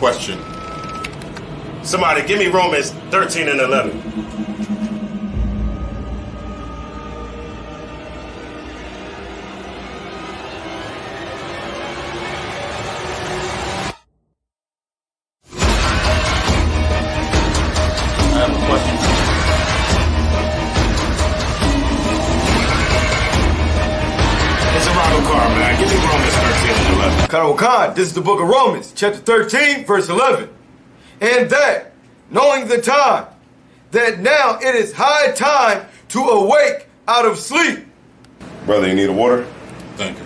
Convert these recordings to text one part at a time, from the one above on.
question. Somebody give me Romans 13 and 11. I have a question. It's a Ronald car, man. Give me Romans 13 and 11. Khan, this is the book of Romans, chapter 13, verse 11. And that, knowing the time, that now it is high time to awake out of sleep. Brother, you need a water? Thank you.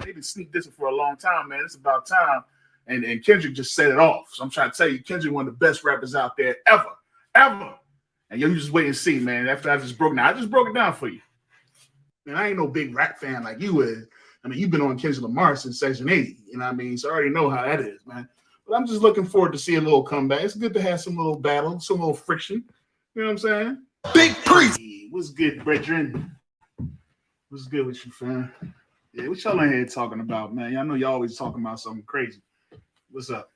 They've been sneak dissing for a long time, man. It's about time. And Kendrick just set it off. So I'm trying to tell you, Kendrick one of the best rappers out there ever. And you just wait and see, man. After I just broke it down for you. And I ain't no big rap fan like you is. I mean, you've been on Kendrick Lamar since Section 80. You know what I mean? So I already know how that is, man. But I'm just looking forward to see a little comeback. It's good to have some little battle, some little friction. You know what I'm saying? Big priest. Hey, what's good, brethren? What's good with you, fam? Yeah, what y'all in here talking about, man? Y'all know y'all always talking about something crazy. What's up?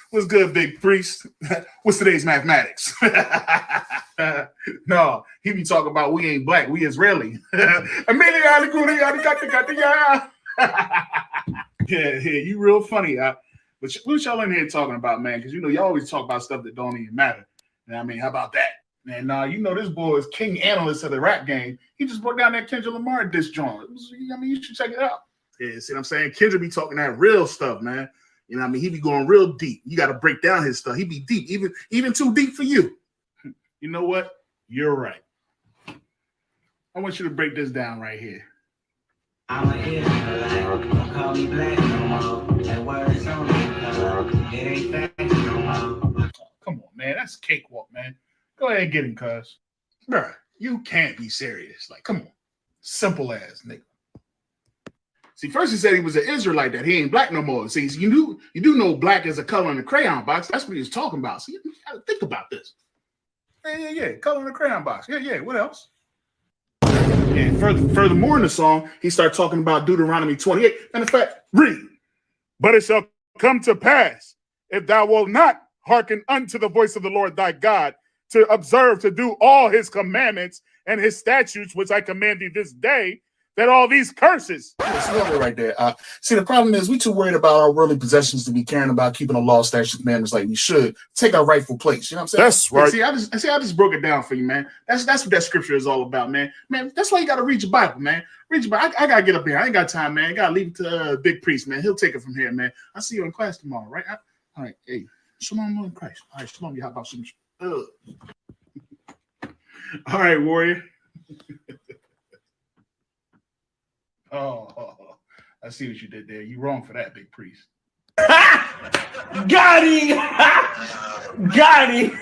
What's good, big priest? What's today's mathematics? No, he be talking about we ain't black, we Israeli. Yeah, you real funny. But what y'all in here talking about, man? Because you know y'all always talk about stuff that don't even matter. I mean, how about that? And you know this boy is king analyst of the rap game. He just broke down that Kendrick Lamar diss joint. I mean, you should check it out. Yeah, see what I'm saying? Kendrick be talking that real stuff, man. You know what I mean? He be going real deep. You got to break down his stuff. He be deep, even too deep for you. You know what? You're right. I want you to break this down right here. I'm an Israelite. Don't call me black no more. That word is on me. It ain't facts no more. Come on, man. That's cakewalk, man. Go ahead and get him, cuz. Bruh, you can't be serious. Like, come on. Simple ass nigga. See, first he said he was an Israelite, that he ain't black no more. See, you do know black is a color in the crayon box. That's what he was talking about. See, you gotta think about this. Yeah. Color in the crayon box. Yeah. What else? And furthermore in the song, he started talking about Deuteronomy 28. And in fact, read. But it shall come to pass, if thou wilt not hearken unto the voice of the Lord thy God, to observe, to do all his commandments and his statutes, which I command thee this day, that all these curses. Yeah, right there. See, the problem is we too worried about our worldly possessions to be caring about keeping the law, statutes, commandments like we should. Take our rightful place. You know what I'm saying? That's right. See, I just broke it down for you, man. That's what that scripture is all about, man. Man, that's why you got to read your Bible, man. Read your Bible. I got to get up here. I ain't got time, man. I got to leave it to Big Priest, man. He'll take it from here, man. I'll see you in class tomorrow, right? All right. Hey, shalom, Lord Christ. All right, shalom. How about some? All right, warrior. Oh, I see what you did there. You wrong for that, Big Priest. Got him! Got him!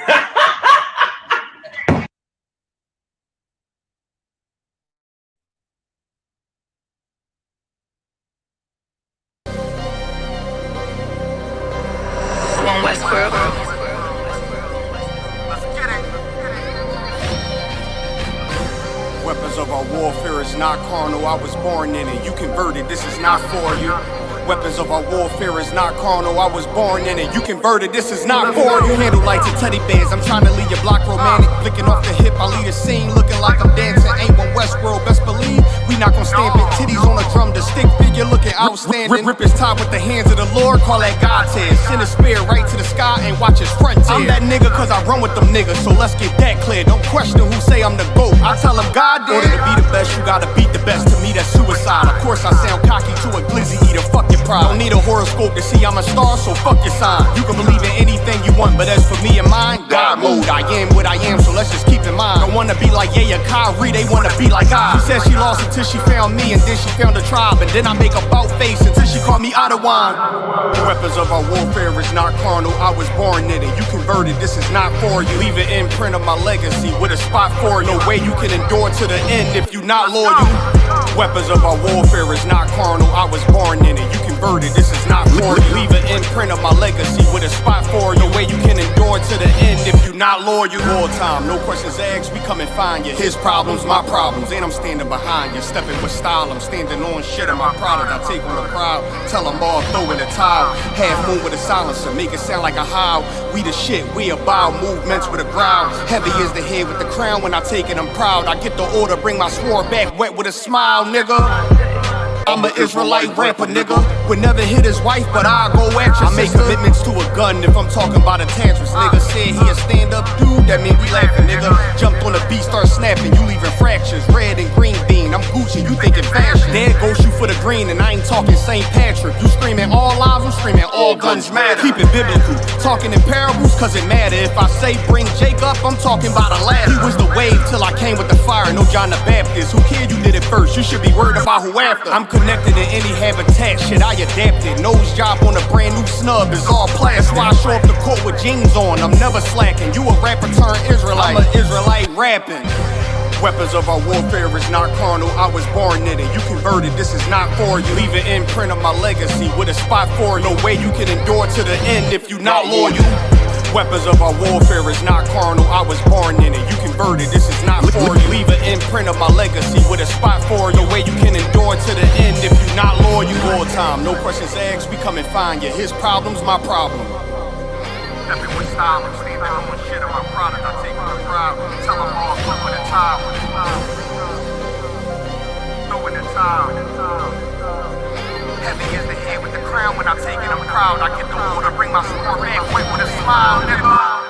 Weapons of our warfare is not carnal. I was born in it. You converted. This is not for you. Weapons of our warfare is not carnal. I was born in it. You converted. This is not for you. Handle lights and teddy bears. I'm trying to leave your block romantic. Flicking off the hip. I lead a scene looking like I'm dancing. Ain't one Westworld. Best believe we not gonna stand big titties on a drum. The stick figure looking outstanding. Rip his top with the hands of the Lord. Call that God tears. Send a spear right to the sky and watch his front tear. I'm that nigga cause I run with them niggas. So let's get that clear. Don't question who say I'm the GOAT. I tell them God did. In order to be the best, you gotta beat the best. To me that's suicide. Of course I sound cocky to a glizzy eater. Fuck your pride. Don't need a horoscope to see I'm a star, so fuck your sign. You can believe in anything you want, but as for me and mine, God mode. I am what I am, so let's just keep in mind. Don't wanna be like Ye or Kyrie, they wanna be like I. She said she lost until she found me, and then she found a tribe, and then I make a bout face until she called me out of wine. Weapons of our warfare is not carnal. I was born in it. You converted, this is not for you. Leave an imprint of my legacy with a spot for you. No way you can endure to the end if you not loyal. Weapons of our warfare is not carnal. I was born in it. You converted, this is not for you. Leave an imprint of my legacy with a spot for you. No way you can endure to the end if you not loyal. All time, no questions asked, we come and find you. His problems, my problems, and I'm standing behind you. Stepping with style, I'm standing on shit in my product. I take on the crowd, tell them all, throw in the towel. Half moon with a silencer, make it sound like a howl. We the shit, we about movements with a growl. Heavy is the head with the crown, when I take it I'm proud. I get the order, bring my sword back wet with a smile, nigga. I'm an Israelite rapper, nigga. Would never hit his wife, but I'll go at you. I make commitments to a gun if I'm talking about a tantrums. Nigga said he a stand-up dude, that mean we laughing, nigga. Jumped on the beat, start snapping, you leaving fractures. Red and green bean, I'm Gucci, you thinking fashion. There goes you for the green, and I ain't talking St. Patrick. You screaming all lives, I'm screaming all guns matter. Keep it biblical, talking in parables, cause it matter. If I say bring Jacob, I'm talking about a ladder. He was the wave till I came with the fire, no John the Baptist. Who cared you did it first? You should be worried about who after. I'm connected in any habitat, shit I adapted. Nose job on a brand new snub is all plastic. That's why I show up the court with jeans on, I'm never slacking. You a rapper turned Israelite, I'm an Israelite rapping. Weapons of our warfare is not carnal. I was born in it. You converted, this is not for you. Leave an imprint of my legacy with a spot for you. No way you can endure to the end if you not loyal. Weapons of our warfare is not carnal. I was born in it. You converted, this is not for you. Leave an imprint of my legacy with a spot for you. No way you can endure to the end if you not loyal. All time, no questions asked, we come and find you. His problems, my problem. Stepping with style, I'm standing on shit in my product. I take on the crowd, tell them all, throw in the towel. Throw in the towel. Heavy is the head with the crown, when I take it I'm proud. I get the order, bring my sword back wet with a smile, nigga.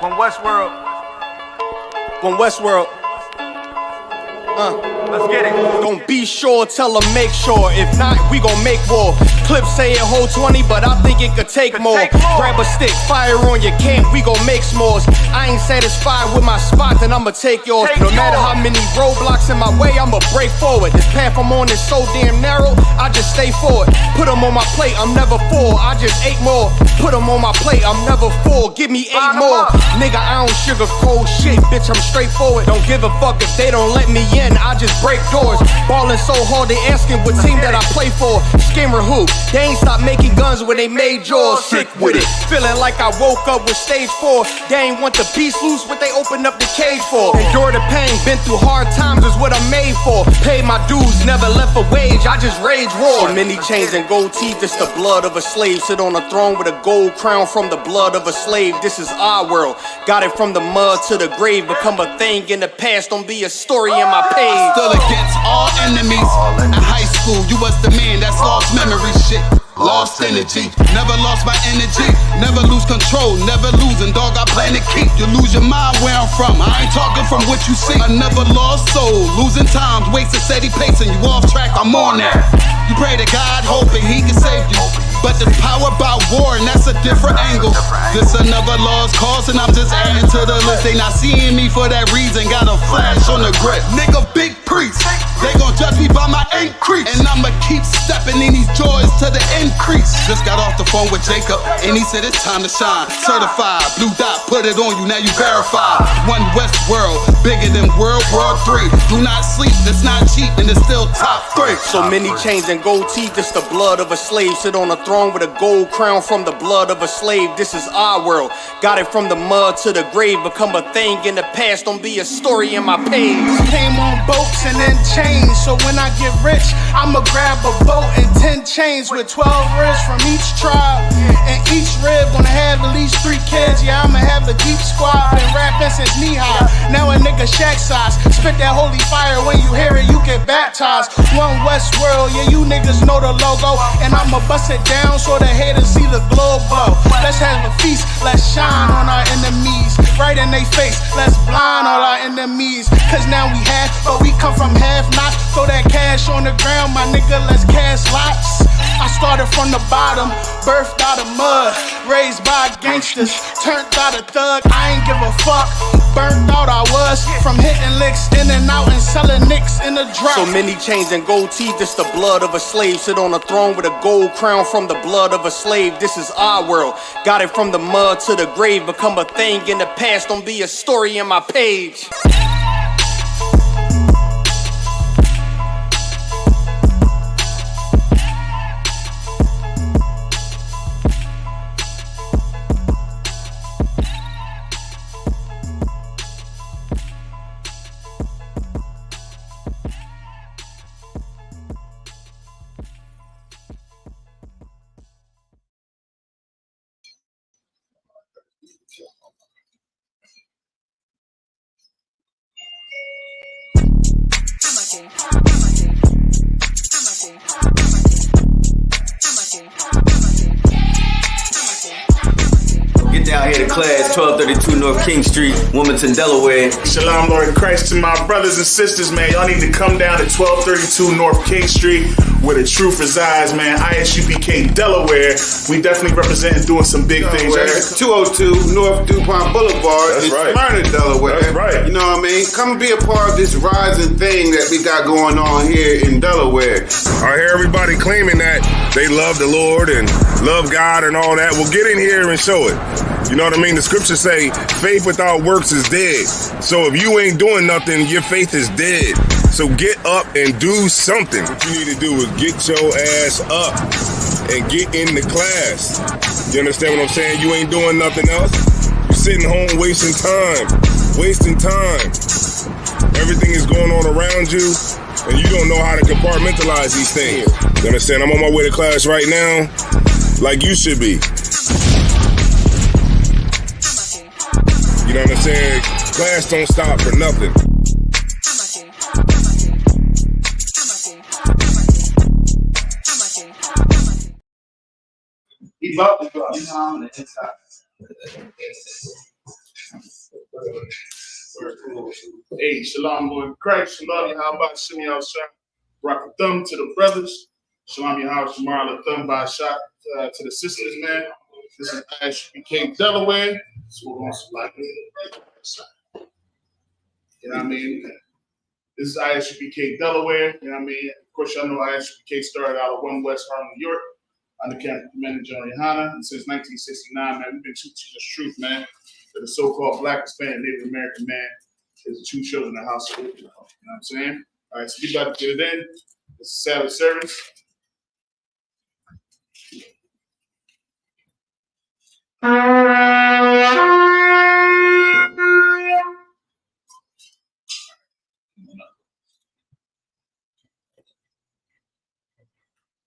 When Westworld, let's get it. Don't be sure, tell them make sure. If not, we gon' make war. Clips say it hold 20, but I think it could take more. Grab a stick, fire on your camp, we gon' make s'mores. I ain't satisfied with my spot, then I'ma take yours. No matter how many roadblocks in my way, I'ma break forward. This path I'm on is so damn narrow, I just stay forward. Put them on my plate, I'm never full, I just ate more. Put them on my plate, I'm never full, give me 8 more. Nigga, I don't sugarcoat shit, bitch, I'm straightforward. Don't give a fuck if they don't let me in, I just break doors. Ballin' so hard, they asking what team that I play for. Scammer who? They ain't stopped making guns when they made yours. Sick with it, feeling like I woke up with stage 4. They ain't want the piece loose, what they opened up the cage for. Endure the pain, been through hard times is what I'm made for. Paid my dues, never left a wage, I just rage war. So many chains and gold teeth, it's the blood of a slave. Sit on a throne with a gold crown from the blood of a slave. This is our world, got it from the mud to the grave. Become a thing in the past, don't be a story in my page. Still against all enemies. In high school, you was the man that's lost memory shit. Lost energy, never lost my energy. Never lose control, never losing, dog, I plan to keep. You lose your mind where I'm from, I ain't talking from what you see. I never lost soul, losing times, wasting steady pacing. You off track, I'm on that. You pray to God, hoping he can save you. But there's power about war, and that's a different angle. This another lost cause, and I'm just adding to the list. They not seeing me for that reason, got a flash on the grip. Nigga, big priest, they gon' judge me by my increase. And I'ma keep stepping in these joys to the increase. Just got off the phone with Jacob, and he said it's time to shine. Certified, blue dot, put it on you, now you verified. One West world, bigger than World War III. Do not sleep, it's not cheap, and it's still top 3. So many chains and gold teeth, it's the blood of a slave. Sit on a throne with a gold crown from the blood of a slave. This is our world, got it from the mud to the grave. Become a thing in the past, don't be a story in my page. Came on boats and then chains, so when I get rich, I'ma grab a boat and 10 chains with 12 ribs from each tribe. And each rib gonna have at least 3 kids. Yeah, I'ma have the deep squad. Been rapping since knee high. Now a nigga shack size. Spit that holy fire. When you hear it, you get baptized. One Westworld, yeah, you niggas know the logo. And I'ma bust it down so the haters see the glow glow. Let's have a feast. Let's shine on our enemies. Right in they face. Let's blind all our enemies. Cause now we have, but we come from have-nots. Throw that cash on the ground, my nigga, let's cast lots. I started from the bottom, birthed out of mud, raised by gangsters, turned out a thug. I ain't give a fuck, burnt out I was, from hitting licks in and out and selling nicks in the drop. So many chains and gold teeth, this the blood of a slave. Sit on a throne with a gold crown from the blood of a slave. This is our world, got it from the mud to the grave. Become a thing in the past, don't be a story in my page. Get down here to class, 1232 North King Street, Wilmington, Delaware. Shalom, Lord in Christ, to my brothers and sisters, man. Y'all need to come down to 1232 North King Street, where the truth resides, man. Isupk, Delaware. We definitely representing doing some big things. 202 North DuPont Boulevard in Smyrna, Delaware. That's right. You know what I mean? Come and be a part of this rising thing that we got going on here in Delaware. I hear everybody claiming that they love the Lord and love God and all that. Well, get in here and show it. You know what I mean? The scriptures say faith without works is dead. So if you ain't doing nothing, your faith is dead. So get up and do something. What you need to do is get your ass up and get in the class. You understand what I'm saying? You ain't doing nothing else. You're sitting home wasting time. Wasting time. Everything is going on around you, and you don't know how to compartmentalize these things. You understand? I'm on my way to class right now, like you should be. You know what I'm saying? Class don't stop for nothing. He's up to go. You know, I'm the inside. Hey, shalom, Lord Christ. Shalom, Yahweh, Shimmy outside. Rock a thumb to the brothers. Shalom, Yahweh, Shamar, thumb by a shot to the sisters, man. This is Isupk, Delaware. So we're going to like it. You know what I mean? This is Isupk, Delaware. You know what I mean? Of course, y'all know Isupk started out of 1 West Harlem, New York, under Captain Commander General Yohana. And since 1969, man, we've been teaching the truth, man, that the so-called Black, Hispanic, Native American man is the true children of the house of Israel. You know what I'm saying? All right, so we about to get it in. This is Sabbath service.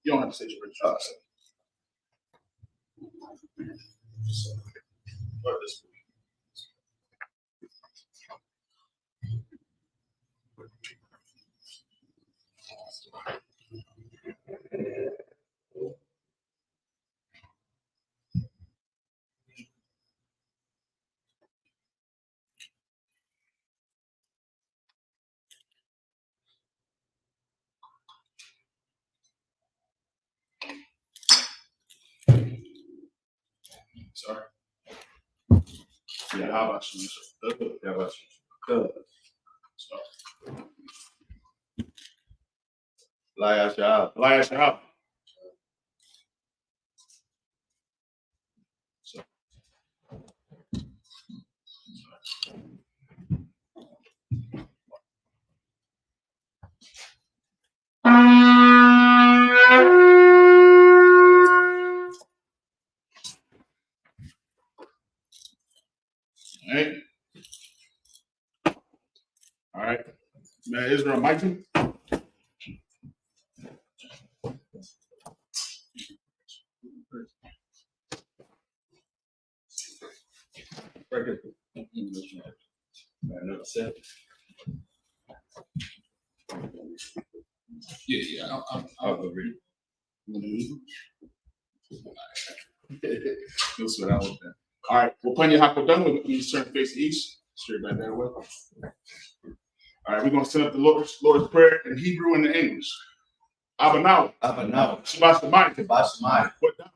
You don't have to say your ritual. Sorry. Yeah, how about you? Yeah, how about you? Sorry. Lie out. All right. Man, Israel, Michael. Right there. Another 7. Yeah. I'll go read it. That's what I want that. All right. Well, plenty of hakodama. We turn face east. Straight back that way. All right. We're gonna set up the Lord's Prayer in Hebrew and in English. Abanau. Shabbat Shemayim.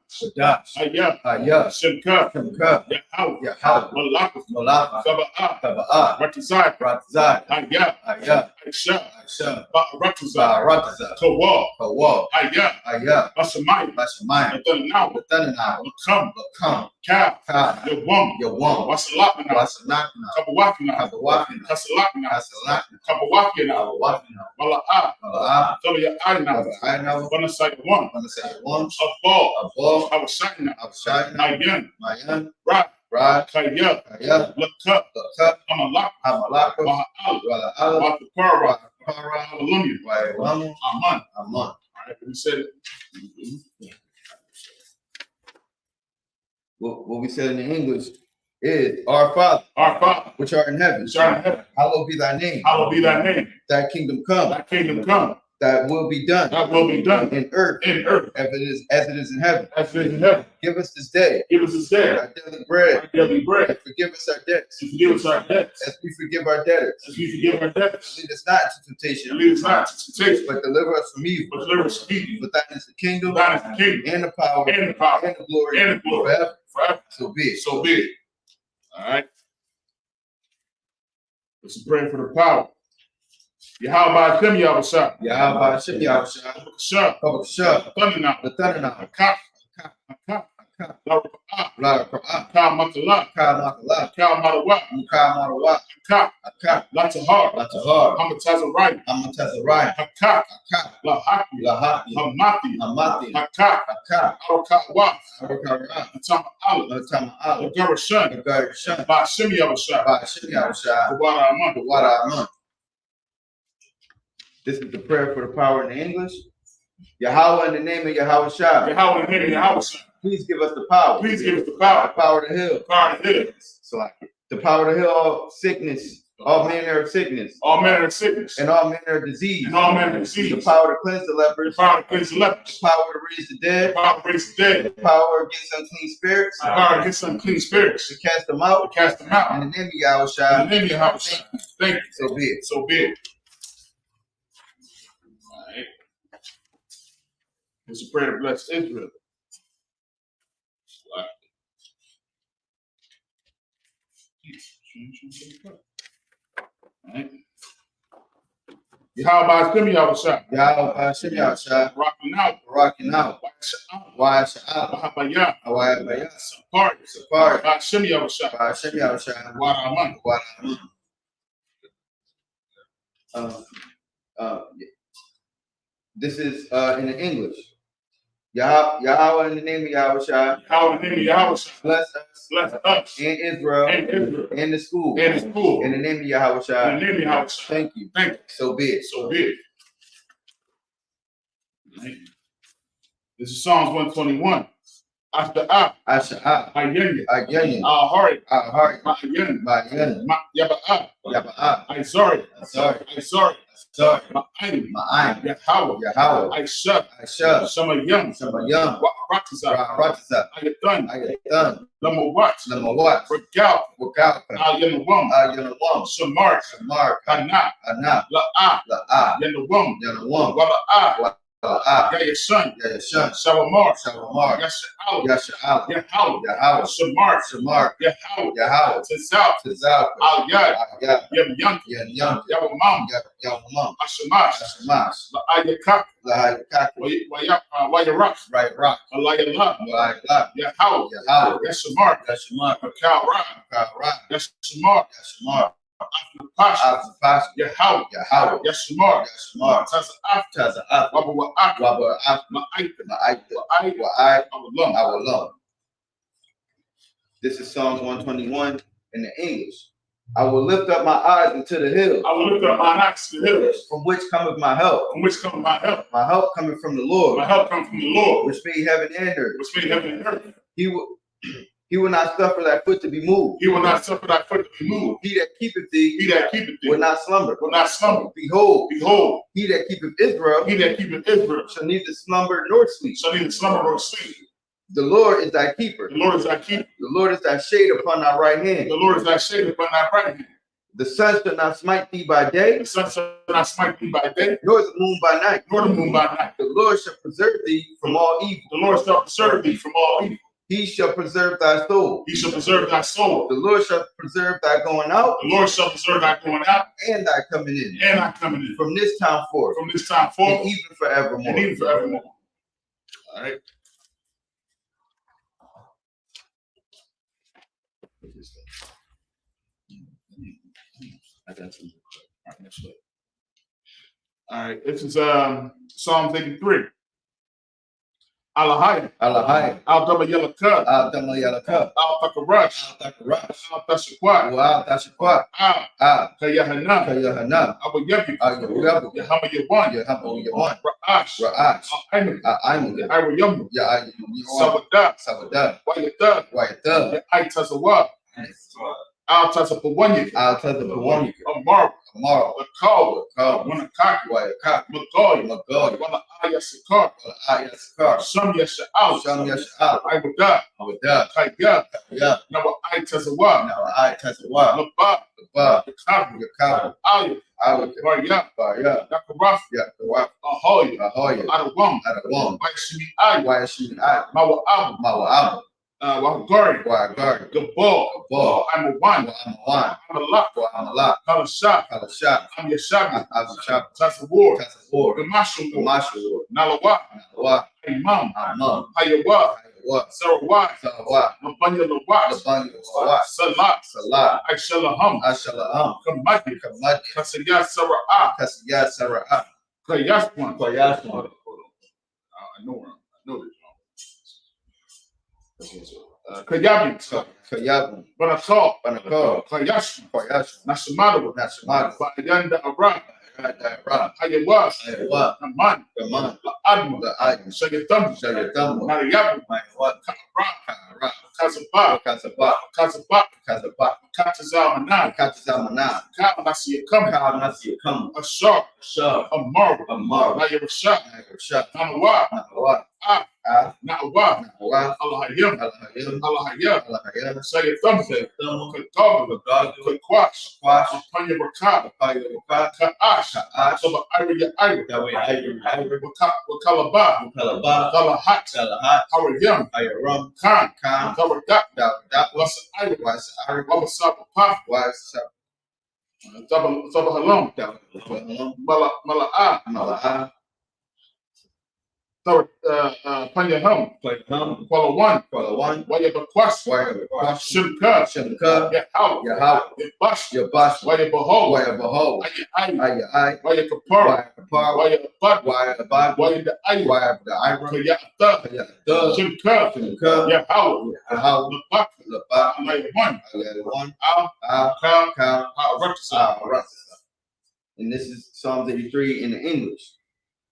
Kodash. Hayah. Shemka. Yahweh. Malakah. Sabbath. Ratazai. Hayah. Aisha. Ba'aratazai. Kawal. Hayah. Bashamayim. Nathanaw. Lakam. Kaf. Yawam. Wasalakana. Kabawakina. Kasalakina. Kabawakina. Mala'ah. Tabaya'ayna. Banasai one. Abal. Awashayna. Mayan. Rad. Kaya. Lakab. Amalak. Ba'al. Watapara. Hallelujah. Aman. All right, we said it. What we said in English is Our Father, which art in heaven, hallowed be thy name. Thy kingdom come. Thy will be done. In earth. As it is in heaven. Give us this day. Our daily bread. And forgive us our debts. As we forgive our debtors. Lead us not into temptation. But deliver us from evil. For thine is the kingdom. And the power. And the glory. Forever. So be it. All right. Let's pray for the power. Yahweh Hashem Yahushua. Thundernaut. Akak. Kal Matala. Kal Matawat. Akak. Latahar. Hamatazariah. Akak. Lahaki. Hamati. Akak. Arokawat. Atama Allah. Agarashan. Ba'ashem Yahushua. Kawara Aman. This is the prayer for the power in the English. Yahweh, in the name of Yahweh Shah. Please give us the power. The power to heal. So the power to heal all sickness, all manner of sickness. And all manner of disease. The power to cleanse the lepers. The power to raise the dead. The power against unclean spirits. To cast them out. In the name of Yahweh Shah. Thank you. So be it. It's a prayer to bless Israel. All right. Yahweh Hashem Yahushua. Rocking out. Why Sha'ah. Sapari. Hashem Yahushua. Waraman. This is in the English. Yahweh, in the name of Yahweh Shah. Bless us. And Israel. And the school. In the name of Yahweh Shah. Thank you. So be it. This is Psalms 121. Asha'ah. Ayenya. Ahari. Ma'ayen. Yaba'ah. Isari. Ma'ayim. Yahweh. Aisha. Shamayam. Ratazah. Ayathan. Lamawat. Regal. Ayanawam. Shamar. Kana. La'ah. Yanawam. Wala'ah. Yashan. Shawamar. Yasha'al. Yahweh. Shamar. Yahweh. Tazal. Al-Yad. Yam Yawamam. Ashamash. La'ayakak. Wayarak. Alayallah. Yahweh. Yashamar. Kalra. Yashamar. Pasha. Yahweh. Yashamar. Taza'af. Ma'aita. This is Psalms 121 in the English. I will lift up my eyes into the hills. From which cometh my help. My help cometh from the Lord. Which made heaven and earth. He will not suffer thy foot to be moved. He will not suffer thy foot to be moved. He that keepeth thee, He that keepeth thee will not slumber. will not slumber. Behold, Behold, he that keepeth Israel, he that keepeth Israel shall neither slumber nor sleep. shall neither slumber nor sleep. The Lord is thy keeper. The Lord is thy keeper. The Lord is thy shade upon thy right hand. The Lord is thy shade upon thy right hand. The sun shall not smite thee by day, The sun shall not smite thee by day, nor the moon by night. nor the moon by night. The Lord shall preserve thee from all evil. The Lord shall preserve thee from all evil. He shall preserve thy soul. He shall preserve thy soul. The Lord shall preserve thy going out The Lord shall preserve thy going out and thy coming in, and thy coming in. from this time forth, From this time forth and even forevermore. and even forevermore. All right. I got some. All right, next slide. All right, this is Psalm 83. Alahai, Alahai, Al Dama Yellow Cup, Al Dama Yellow Cup, Al Takarash, Al Takarash, Al Tashakwat, Al Tashakwat, Al Kayahana, Kayahana, Abu Yabi, Al Yabu, Yahama Yawan, Yahabu Yawan, Ra'ash, Ra'ash, Al Aimu, Aimu, Ira Yamu, Yawan, Sabada, Sabada, Wayata, Wayata, Aitazawa, Al Tasapawanya, Al Tazapawanika, Amar, Amaro, Akawa, Kawa, Wanakaki, Wayaka, Magoya, Magoya, Wala Ayasakar, Ayaskar, Sham Yasha'al, Sham Yasha'al, Ibuda, Awada, Kaya, Ya, Nawa Aitazawa, now I Tazawa, Laba, Ba, Yakabu, Yakawa, Aya, Awaka, Barya, Baya, Yakaraf, Yakawa, Ahoya, Ahoya, Adawam, Adawam, Washimi Aya, Wayashimi I, Mawa Abu, Mawa Wahagari, Wagari, Gabal, Gabal, I'm a one, Amawan, I'm a lot, Amala, Kalashak, Kalashak, I'm Yashabi, Abishak, Tasawar, Tasawar, Gamashu, Gamashu, Nalawa, Nawa, Imam, Amam, Hayawa, Hayawa, Sarawat, Sawa, Mabanya Lawat, Labanya, Sawa, Salat, Salah, Aishalaham, Ashalaham, Kamadi, Kamadi, Kasayat Sara'ah, Kasiyat Sara'ah, Kayashwan. Koyashma, I know this. Kayabin, Kayabun, Banakal, Banakal, Kayash, Koyash, Nasamadu, Nasamadu, Bayanda Arab, Ra, Hayawas, Ayawa, Naman, Gaman, Adma, the Ayan, Shagatam, Shagatam, Mariabu, Mayawat, Kara, Ra, Kazaba, Kazaba, Kazaba, Kazaba, Katazamana, Katazamana, Kabanasi Kam, Kal Nasi Kam, Ashar, Shah, a marvel, Amar, Nayarasha, Shah, Nanawa, Nawa, Na'awa, Nawa, Allahayim, Alahayim, Allahayim, Alahayim, Sayatham, Sayatham, Katabu, Kakwash, Kwash, Panya Rakab, Payawaka, Ka'ash, Ka'ash, Saba Ira Ira, Yahweh, Ayur, Wakalaba, Kalaba, Kalahat, Kalahat, Harayam, Ayaram, Khan, Khan, Kawadak, That Wasa Ira, was Arab, Wabasaba Paf, was Sabahalam, Mala'a, Mala'a, Panyaham, Playham, Kuala One, Wayabakwas, Wayabakwas, Shimka, Shimka, Yahal, Yahal, Yabash, Yabash, Wayabahol, Wayabaho, Ayai, Ayai, Wayakapar, Wayakapar, Wayabad, Wayabad, Wayada Ayah, Wayabda Ira, Kayata, Kayata, Shimka, Shimka, Yahal, Yahal, Labak, Labak, Ayawan, One, Al, Kal, Raksa. And this is Psalm 83 in the English.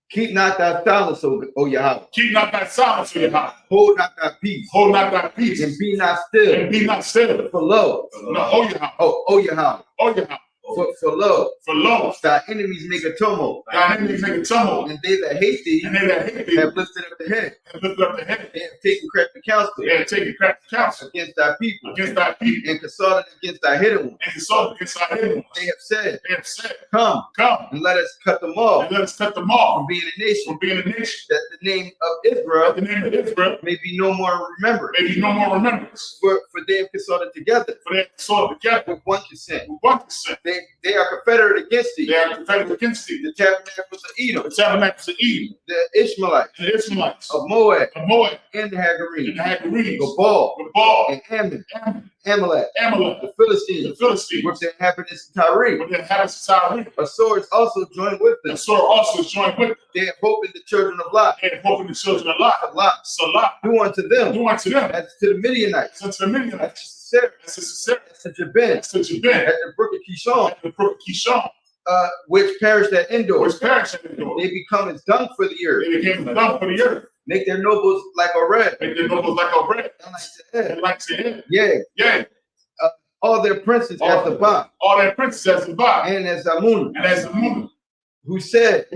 Keep not thy silence, O Yahweh. Keep not thy silence, O Yahweh. Hold not thy peace. Hold not thy peace. And be not still. And be not still. For lo. No, O Yahweh. O Yahweh. O Yahweh. For lo. For lo. Thy enemies make a tumult. Thy enemies make a tumult. And they that hate thee. And they that hate thee. Have lifted up the head. Have lifted up the head. They have taken crafty counsel. They have taken crafty counsel. Against thy people. Against thy people. And consulted against thy hidden ones. And consulted against thy hidden ones. They have said. They have said. Come. And let us cut them off. And let us cut them off. From being a nation. From being a nation. That the name of Israel. The name of Israel. May be no more remembered. May be no more remembrance. For they have consulted together. For they have consulted together. With one consent. With one consent. They are confederate against thee. They are confederate against thee. The tabernacles of Edom. The tabernacles of Edom. The Ishmaelites. The Ishmaelites. Of Moab. Of Moab. And the Hagarenes. And the Hagarenes. Gabal. Gabal. And Amalek. Amalek. The Philistines. The Philistines. With the inhabitants of Tyre. With the inhabitants of Tyre. A sword is also joined with them. A sword also is joined with them. They have hope in the children of Lot. They have hope in the children of Lot. Salah. Do unto them. Do unto them. As to the Midianites. As to the Midianites. As to Sisera. As to Sisera. As to Jabin. As to Jabin. At the brook of Kishon. At the brook of Kishon. which perished at Endor. Which perished at Endor. They become as dung for the earth. They became dung for the earth. Make their nobles like a red. Make their nobles like a red. And like to head. Yeah. Yeah. All their princes as the Ba. All their princes as the Ba. And as Amun. And as Amun. Who said,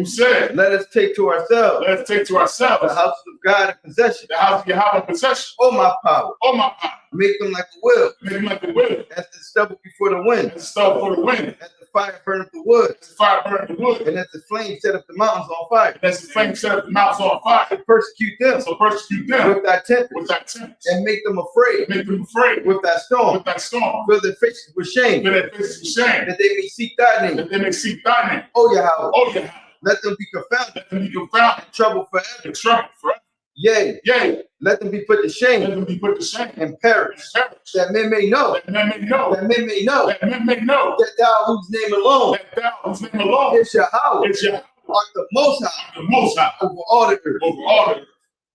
let us take to ourselves. Let us take to ourselves. The house of God in possession. The house of Yahweh in possession. Oh my power. Oh my power. Make them like a will. Make them like a will. As the stubble before the wind. As the stubble before the wind. As the fire burn up the wood. As the fire burn up the wood. And as the flame set up the mountains on fire. And as the flame set up the mountains on fire. To persecute them. So persecute them. With thy tempest. With thy tempest. And make them afraid. Make them afraid. With thy storm. With thy storm. Fill their faces with shame. Fill their faces with shame. That they may seek thy name. That they may seek thy name. Oh Yahweh. Oh Yahweh. Let them be confounded. Let them be confounded. In trouble forever. In trouble forever. Yea. Yea. Let them be put to shame. Let them be put to shame. And perish. That men may know. That men may know. That men may know. That men may know. That thou whose name alone. That thou whose name alone. Is Yahweh. Is Yahweh. Art the most high. The most high. Over all the earth. Over all the earth.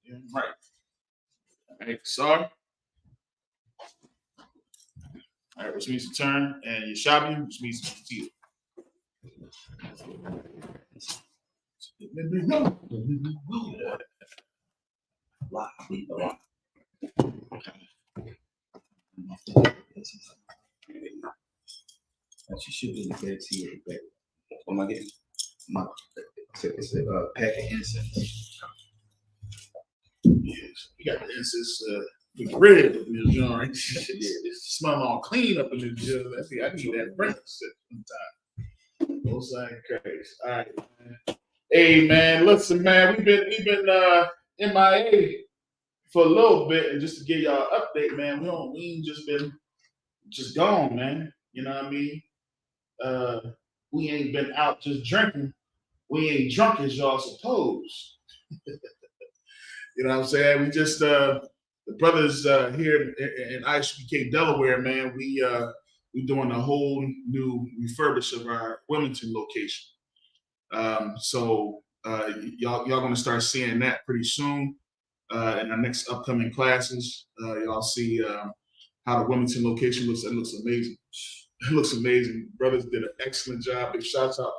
Yeah, right. Hey, sorry. All right, which means to turn, and Yeshabi, which means to steal. She should be in the bed. See it, baby. What am I getting? It's a pack of incense. Yes, we got the incense with red in this joint. Yeah, it's smelling all clean up in this joint. I need that breakfast sometime. Both sides crazy. All right, man. Hey man, listen, man, we've been MIA for a little bit, and just to give y'all an update, man, we ain't just been gone, man. You know what I mean? We ain't been out just drinking. We ain't drunk as y'all suppose. You know what I'm saying? We just the brothers here in Isupk, Delaware, man. We doing a whole new refurbish of our Wilmington location. So y'all gonna start seeing that pretty soon in our next upcoming classes. Y'all see how the Wilmington location looks. It looks amazing. It looks amazing. Brothers did an excellent job. Big shouts out,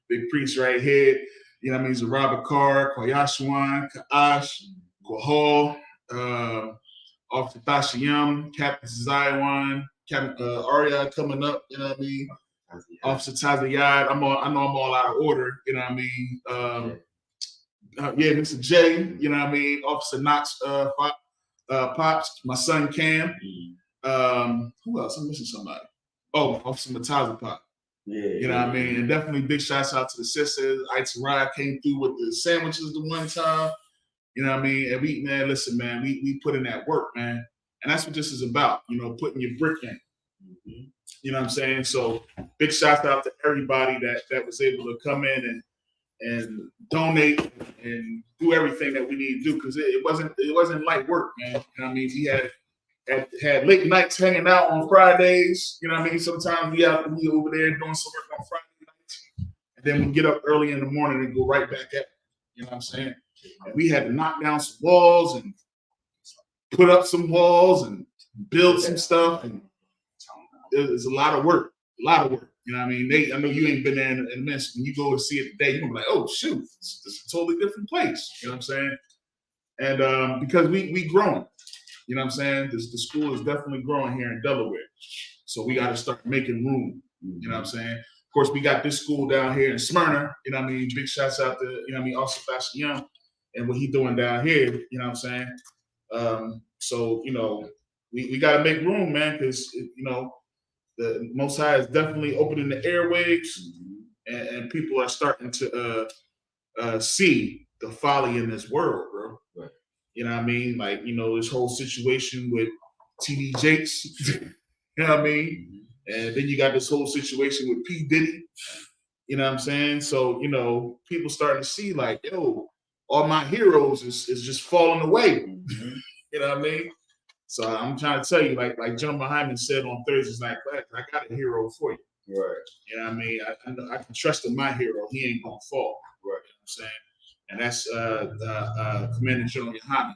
big priest right here. You know what I mean? Zarabakar, Koyashwan, Kaash, Gohol, Officer Tashiyam, Captain Zaiwan, Captain Arya coming up. You know what I mean? Officer Tazayad. I know I'm all out of order. You know what I mean? Yeah, Mr. J. You know what I mean? Officer Knox, Pops, my son Cam. Who else? I'm missing somebody. Oh, Officer Mataza Pop. Yeah, you know what I mean? And definitely big shouts out to the sisters. Itzaraya came through with the sandwiches the one time. You know what I mean? And we, man, listen, man, we put in that work, man. And that's what this is about, you know, putting your brick in. Mm-hmm. You know what I'm saying? So big shout out to everybody that was able to come in and donate and do everything that we need to do, because it wasn't light work, man. You know what I mean? We had late nights hanging out on Fridays. You know what I mean? Sometimes we over there doing some work on Friday nights, and then we get up early in the morning and go right back at it. You know what I'm saying? And we had to knock down some walls and put up some walls and build some stuff, and it was a lot of work. You know what I mean? I know you ain't been there in a minute. When you go and see it today, you're gonna be like, oh shoot, this is a totally different place. You know what I'm saying? And because we growing. You know what I'm saying? The school is definitely growing here in Delaware. So we got to start making room. You know what I'm saying? Of course, we got this school down here in Smyrna. You know what I mean? Big shouts out to, you know what I mean, also Pastor Young and what he doing down here. You know what I'm saying? So, you know, we got to make room, man, because, you know, the Most High is definitely opening the airwaves, and people are starting to see the folly in this world, bro. Right. You know what I mean? Like, you know, this whole situation with TD Jakes, you know what I mean? And then you got this whole situation with P. Diddy, you know what I'm saying? So, you know, people starting to see like, yo, all my heroes is just falling away. You know what I mean? So I'm trying to tell you, like General Hyman said on Thursday's night class, I got a hero for you. Right. You know what I mean? I know I can trust in my hero. He ain't gonna fall. Right. You know what I'm saying? And that's Commander General Yohana.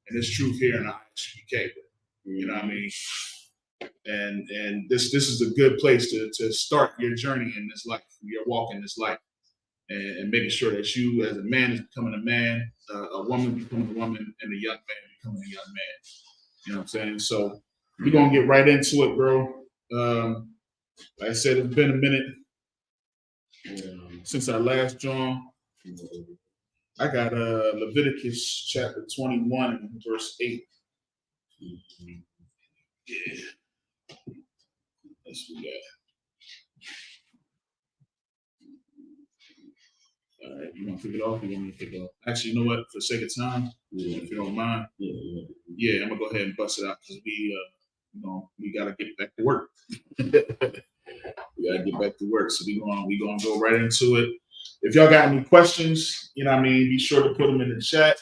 And it's truth here in the Isupk. You know what I mean? And this is a good place to start your journey in this life, your walk in this life, and making sure that you, as a man, is becoming a man, a woman becoming a woman, and a young man becoming a young man. You know what I'm saying? So we're gonna get right into it, bro. Like I said, it's been a minute since our last joint. I got Leviticus chapter 21 and verse 8. Yeah. That's what we got. All right, you want to pick it off? You want me to pick it off? Actually, you know what? For the sake of time, if you don't mind, yeah, I'm gonna go ahead and bust it out because we gotta get back to work. We gotta get back to work. So we gonna go right into it. If y'all got any questions, you know what I mean, be sure to put them in the chat.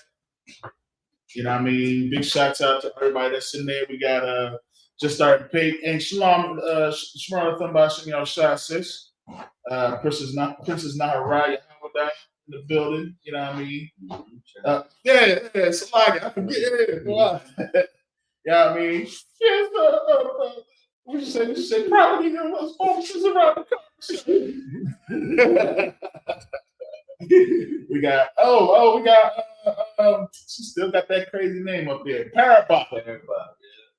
You know what I mean? Big shout out to everybody that's in there. We got just started to pay. And Shalom, Shah sis. Princess Naharaya in the building. You know what I mean? Salagi. I forget. You know what I mean? What you say? Probably was officers around the country. We got she still got that crazy name up there. Parabot.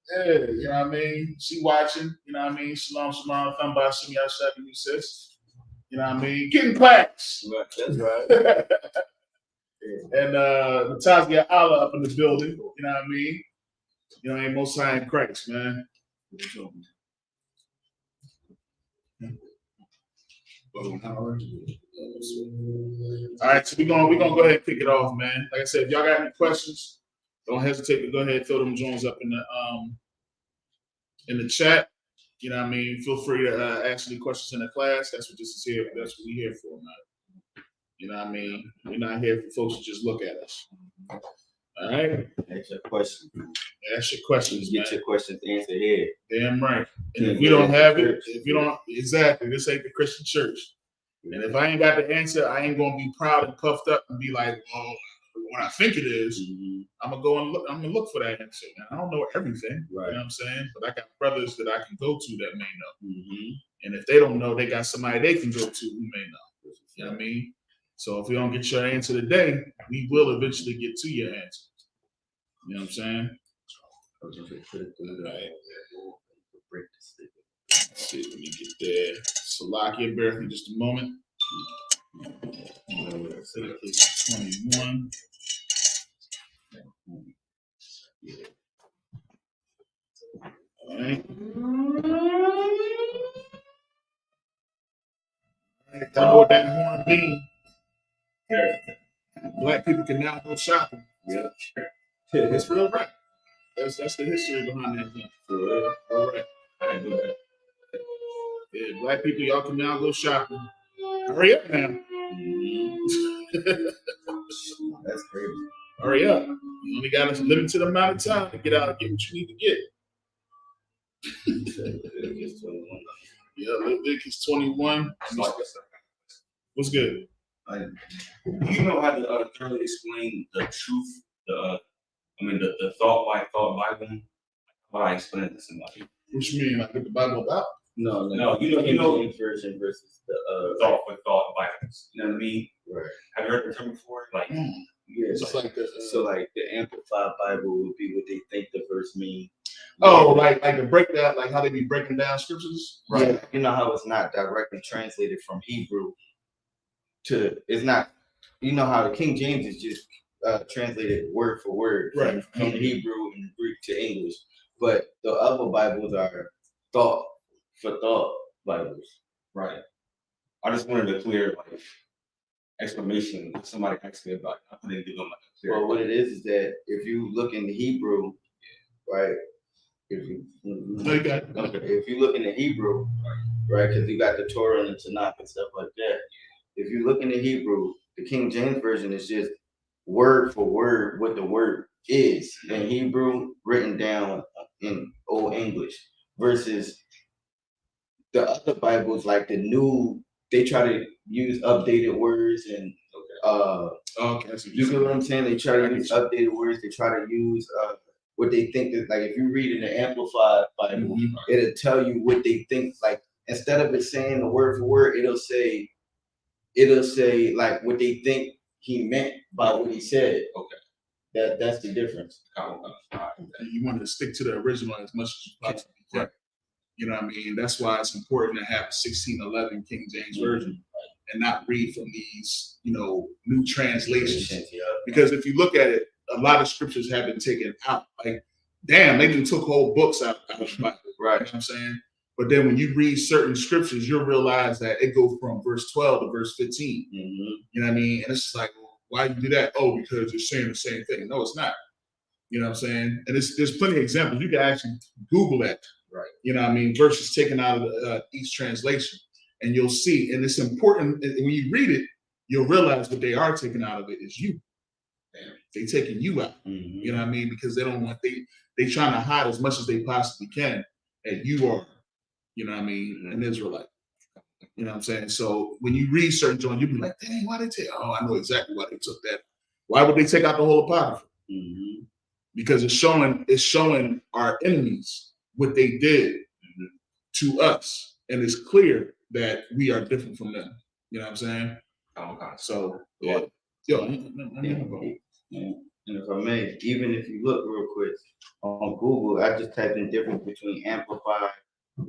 Yeah, you know what I mean? She watching, you know what I mean? Shalom, Thamba, Shimi, Ashaki, you sis. You know what I mean? Getting class. That's right. And Natasha Allah up in the building, you know what I mean? You know, ain't most high in Christ, man. All right, so we're gonna go ahead and kick it off, man. Like I said, if y'all got any questions, don't hesitate to go ahead and throw them joints up in the chat. You know what I mean? Feel free to ask any questions in the class. That's what this is here. That's what we're here for, man. You know what I mean? We're not here for folks to just look at us. All right? Ask your questions. Ask your questions, Get your questions answered here. Damn right. And if we don't have it, exactly, this ain't the Christian church. And if I ain't got the answer, I ain't gonna be proud and puffed up and be like, well, what I think it is, I'm gonna go and look. I'm gonna look for that answer. Now, I don't know everything, right? You know what I'm saying? But I got brothers that I can go to that may know. And if they don't know, they got somebody they can go to who may know. You know what I mean? So if we don't get your answer today, we will eventually get to your answer. You know what I'm saying? Right. Let's see, let me get there. Salakia, bear with me just a moment. 21. All right. Download that horn bean. Black people can now go shopping. Yeah. It's real right. That's the history behind that thing. For real. All right. Yeah, black people, y'all can now go shopping. Hurry up now. That's crazy. Hurry up. You only got a limited amount of time to get out and get what you need to get. Yeah, Leviticus 21. What's good? Do you know how to thoroughly explain the truth? The thought by thought Bible. How I explain it to somebody. What you mean? Like what the Bible about? No. You know version versus the thought by thought Bibles. You know what I mean? Right. Have you heard the term before? Like, yeah. So like the Amplified Bible would be what they think the verse mean. Oh, like the breakdown, like how they be breaking down scriptures, right? Yeah. You know how it's not directly translated from Hebrew to it's not. You know how the King James is just translated word for word from Hebrew and Greek to English, but the other Bibles are thought for thought Bibles. Right. I just wanted a clear explanation. Somebody asked me about it. I couldn't give them a clear. Well, what it is that if you look in the Hebrew, right? If you look in the Hebrew, right, because you got the Torah and the Tanakh and stuff like that. If you look in the Hebrew, the King James version is just word for word what the word is in Hebrew written down in Old English, versus the other Bibles like the new. They try to use updated words and you know what I'm saying? They try to use updated words. They try to use what they think is like. If you read in the Amplified Bible, it'll tell you what they think. Like instead of it saying the word for word, it'll say like what they think he meant by what he said. Okay, that's the difference. You want to stick to the original as much as you possibly can. Right. You know what I mean? That's why it's important to have a 1611 King James Version and not read from these, new translations. Because if you look at it, a lot of scriptures have been taken out. Like, damn, they even took whole books out of the Bible. Right. You know what I'm saying? But then when you read certain scriptures, you'll realize that it goes from verse 12 to verse 15. You know what I mean? And it's just like, well, why you do that? Oh, because you're saying the same thing. No, it's not. You know what I'm saying? And there's plenty of examples. You can actually Google that. Right. You know what I mean? Verses taken out of each translation. And you'll see. And it's important. And when you read it, you'll realize what they are taking out of it is you. They taking you out. You know what I mean? Because they don't want, they trying to hide as much as they possibly can that you are, you know what I mean, an Israelite. You know what I'm saying? So when you read certain John, you'll be like, dang, why they take? Oh, I know exactly why they took that. Why would they take out the whole Apocrypha? Because it's showing our enemies what they did to us, and it's clear that we are different from them. You know what I'm saying? So yeah. And if I may, even if you look real quick on Google, I just typed in difference between Amplified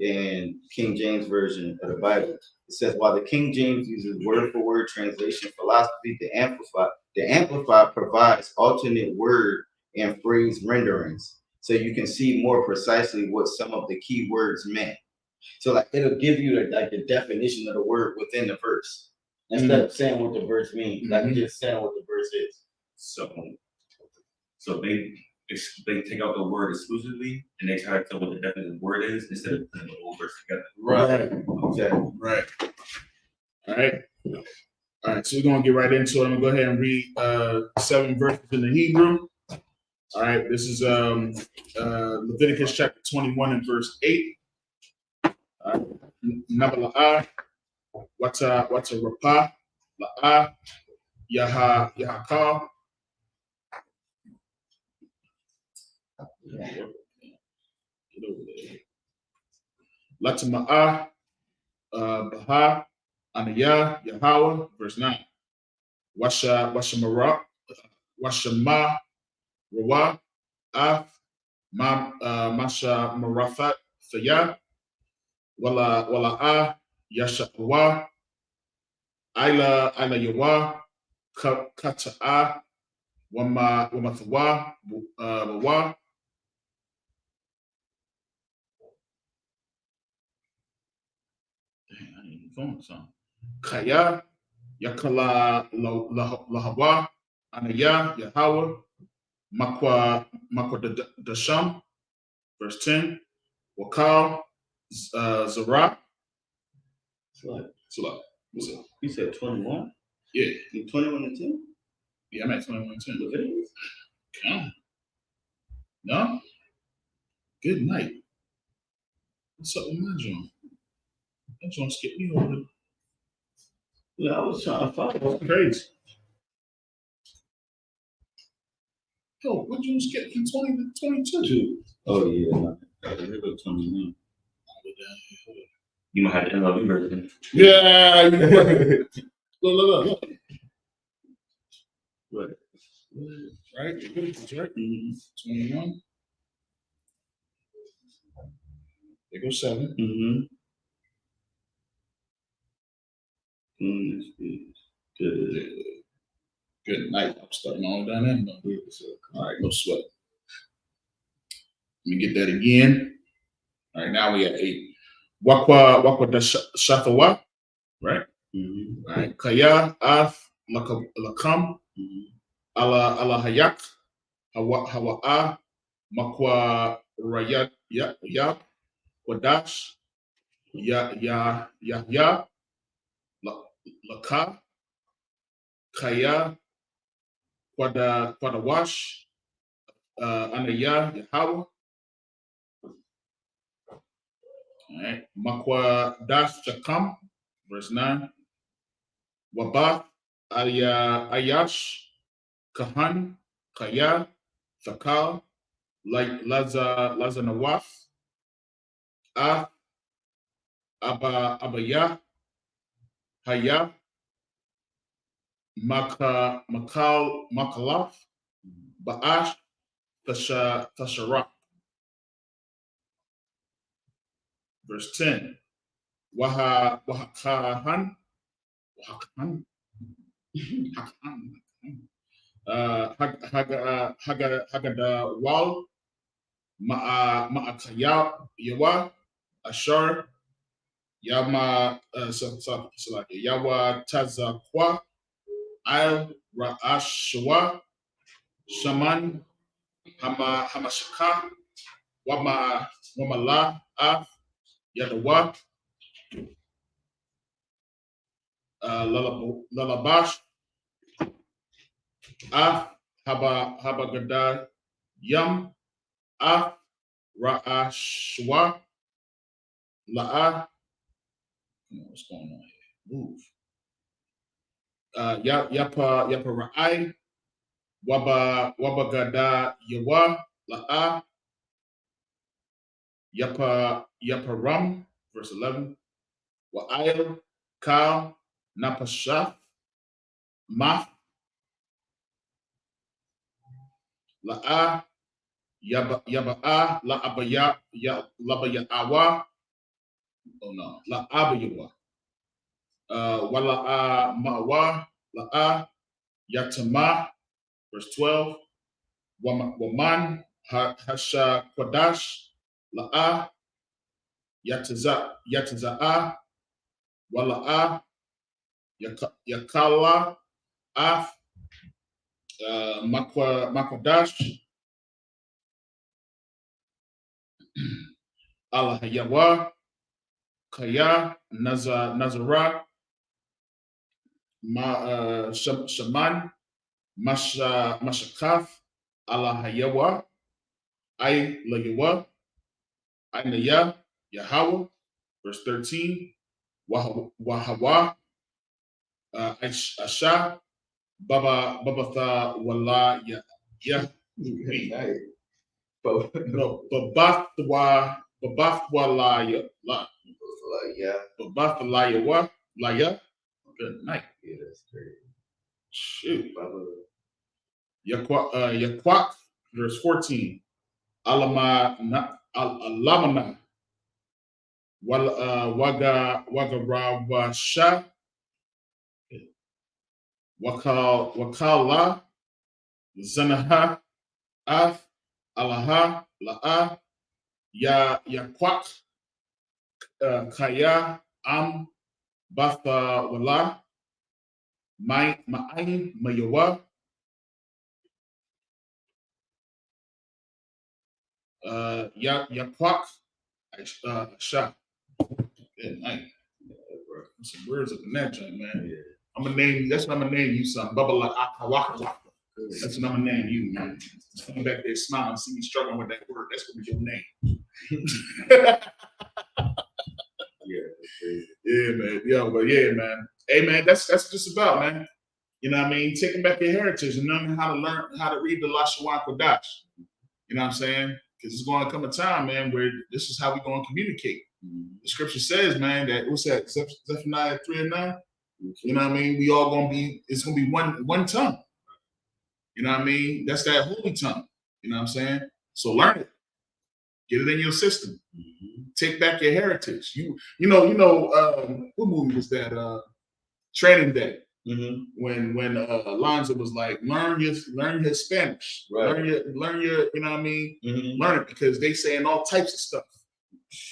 and King James Version of the Bible. It says, while the King James uses word-for-word translation philosophy, the Amplified provides alternate word and phrase renderings, so you can see more precisely what some of the key words meant. So like it'll give you the definition of the word within the verse instead of saying what the verse means, like just saying what the verse is. So they take out the word exclusively and they try to tell what the definition of the word is instead of putting the whole verse together. Right. Exactly. Right. All right. So we're gonna get right into it. I'm gonna go ahead and read 7 verses in the Hebrew. All right. This is Leviticus chapter 21 and verse 8. Nabala'ah, wata rapah, la'ah, yahakal. Get over there. Latama'ah, Baha, Aniyah, Yahweh, verse 9. Washama, Rawa, Af, Masha Marafat, Thayah, Wala'ah, Yasha'wa, Ila Yawa, Kata'ah, Wamathawa, Wawa. Kaya, Yakala Lahawa, Anaya, Yahweh, Makwa Dasham, verse 10, Wakal, Zara. You said 21? Yeah. 21 and 10? Yeah, I'm at 21 and 10. Come. No? Good night. What's up with my joint? That joint skipped me over. Yeah, I was trying to follow. That's crazy. Yo, what you skip from 20 to 22? Oh, yeah. Here go 21. You might have to NLV version. Yeah. Look. What? Right? Right? 21. There goes 7. Good night. I'm starting all down there. All right, no sweat. Let me get that again. All right, now we at 8. Wakwa da Shatawa, right? All right, Kaya Af Lakam, Ala Hayak, Hawa'a, Makwa Rayat Ya, Wadash, Ya Laka, Kaya, Quadawash, Anaya, Yahweh. All right. Makwa Das Chakam, verse 9. Wabath, Ayash, Kahan, Kaya, Thakal, like Lazanawaf, Abaya, Haya, Makalaf, Ba'ash, Tasharak. Verse 10. Wahakahan, Hagadawal, Ma'akaya, Yawa, Ashar, Yama, Yawa Tazakwa, Al Ra'ashwa, Shaman, Hamashaka, Wamala, Af, Yadawa, Lalabash, Af, Habagada, Yam, Af, Ra'ashwa, La'a. What's going on here? Move. Yapa Ra'ai, Wabagada Yawa, La'a, Yapa Ram, verse 11. Wa'ayl, Kal, Napashah, Maf, La'a, Yaba'a, Labaya'awa, oh no, La'abayawa, Wala'a Ma'awa, La'a, Yatama, verse 12. Waman, Hasha Kwadash, La'a, Yataza'a, Wala'a, Yakala, Af, Makwadash, Alahayawa, Kaya, Nazara, Shaman, Mashakaf, Alahayawa, Ay Layawa, Aynaya, Yahweh, verse 13. Wahawa, Asha, Babatha, Wala, Babatha, Laya. Good night. Yeah, that's crazy. Shoot. Yaquak, verse 14. Alamana, Wagarawasha, Wakala, Zanaha, Af, Alaha, La'a, Yaquak, Kaya, Am, Batha, Wala, Ma'ain, Mayawa, Yaquak, Sha. Good night. Some words up in that joint, man. Yeah. I'm gonna name you. That's what I'm gonna name you, son. Bubba like Akawaka. That's what I'm gonna name you, man. Just come back there, smile, and see me struggling with that word. That's gonna be your name. Yeah, man. Yeah, but yeah, man. Hey, man, that's just about, man. You know what I mean? Taking back your heritage and learning how to read the Lashawan Kodash. You know what I'm saying? Because it's going to come a time, man, where this is how we're going to communicate. The scripture says, man, that what's that? Zephaniah 3:9. You know what I mean? We all gonna be. It's gonna be one tongue. You know what I mean? That's that holy tongue. You know what I'm saying? So learn it. Get it in your system. Take back your heritage. You know. What movie was that? Training Day. When Alonzo was like, learn your Spanish. Right. Learn your. You know what I mean? Learn it, because they saying all types of stuff.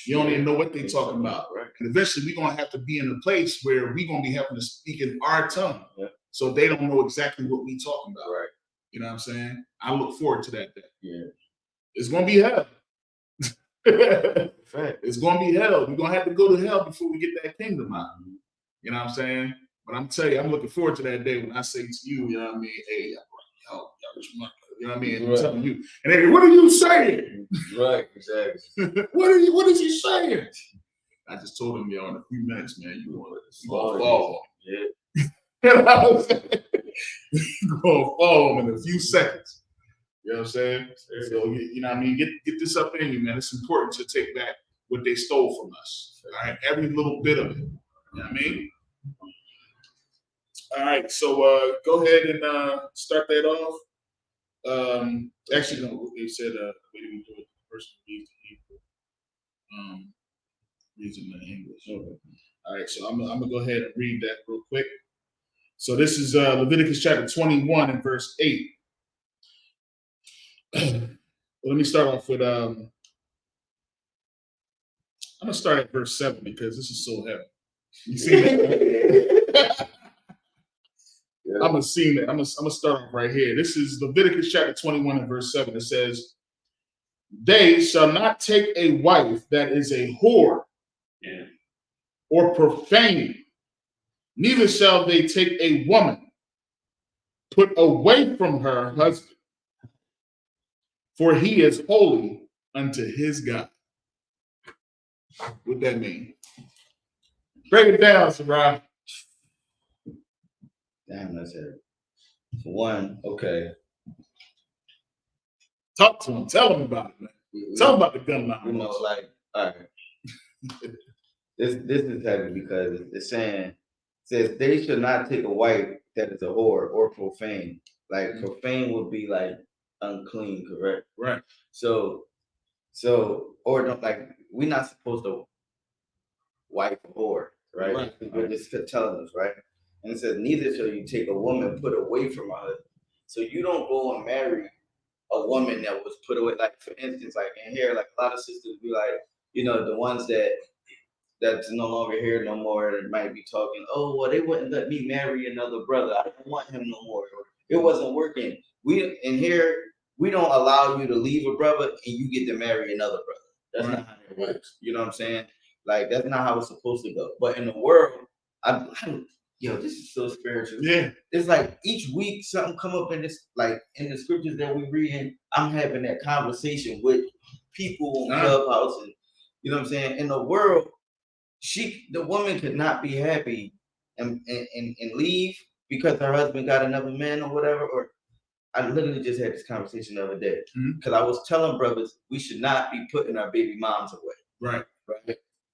You don't even know what they're talking about, right? And eventually we're gonna have to be in a place where we're gonna be having to speak in our tongue, so they don't know exactly what we talking about, right? You know what I'm saying? I look forward to that day. Yeah, it's gonna be hell. It's gonna be hell. We're gonna have to go to hell before we get that kingdom out. You know what I'm saying? But I'm telling you, I'm looking forward to that day when I say to you, you know what I mean? Hey, y'all, you know what I mean? I'm telling you. And then, what are you saying? Right, exactly. What is he saying? I just told him, yo, in a few minutes, man, you're going to fall. Yeah. You know what I'm saying? You're going to fall in a few seconds. You know what I'm saying? So, you know what I mean? Get this up in you, man. It's important to take back what they stole from us. All right? Every little bit of it. You know what I mean? All right, so go ahead and start that off. Actually, no, they said, wait, we do it. The person reads the Hebrew. Reads them in English. Okay. All right, so I'm gonna go ahead and read that real quick. So this is Leviticus chapter 21 and verse 8. Well, let me start off with I'm gonna start at verse 7 because this is so heavy. You see that? Yeah. I'm gonna start off right here. This is Leviticus chapter 21 and verse 7. It says, "They shall not take a wife that is a whore or profane, neither shall they take a woman put away from her husband, for he is holy unto his God." What that mean? Break it down, Sarai. Damn, that's it. For one, okay. Talk to him. Tell him about it, man. Tell him about the gun line. You know, like, all right. This is heavy because it's saying, says they should not take a wife that is a whore or profane. Like profane would be like unclean, correct? Right. So or don't, like, we're not supposed to wife a whore, right? We're just telling us, right? And it says, neither shall you take a woman put away from her husband. So you don't go and marry a woman that was put away. Like, for instance, like in here, like a lot of sisters be like, you know, the ones that's no longer here no more, and might be talking, oh, well, they wouldn't let me marry another brother. I don't want him no more. Or, it wasn't working. We in here, we don't allow you to leave a brother and you get to marry another brother. That's not how it works. You know what I'm saying? Like, that's not how it's supposed to go. But in the world, yo, this is so spiritual. Yeah. It's like each week something come up in this, like in the scriptures that we read, I'm having that conversation with people on Clubhouse, and you know what I'm saying? In the world, the woman could not be happy and leave because her husband got another man or whatever. Or I literally just had this conversation the other day because I was telling brothers we should not be putting our baby moms away. Right.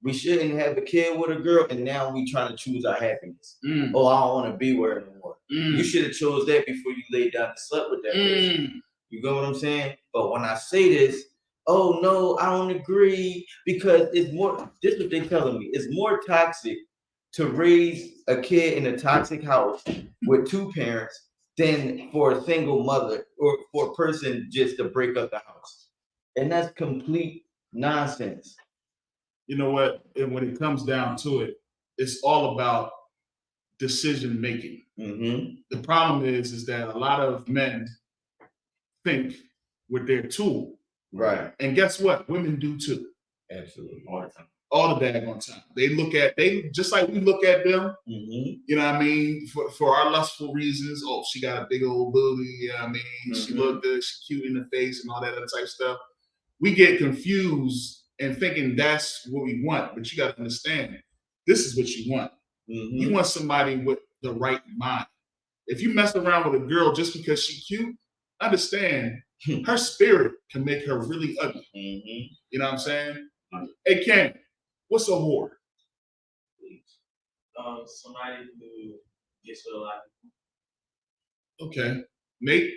We shouldn't have a kid with a girl, and now we trying to choose our happiness. Oh, I don't want to be with her no more. You should have chose that before you laid down and slept with that person. You know what I'm saying? But when I say this, oh no, I don't agree, because it's more. This is what they're telling me. It's more toxic to raise a kid in a toxic house with two parents than for a single mother or for a person just to break up the house, and that's complete nonsense. You know what? And when it comes down to it, it's all about decision making. The problem is that a lot of men think with their tool. Right. And guess what? Women do too. Absolutely. All the time. All the daggone time. They just like we look at them, you know what I mean, for our lustful reasons. Oh, she got a big old booty, you know what I mean? She look good, she's cute in the face and all that other type of stuff. We get confused and thinking that's what we want, but you got to understand, this is what you want. You want somebody with the right mind. If you mess around with a girl just because she's cute, understand her spirit can make her really ugly. You know what I'm saying? Hey, Ken, what's a whore? Somebody who gets with a lot of people. Okay. Nate?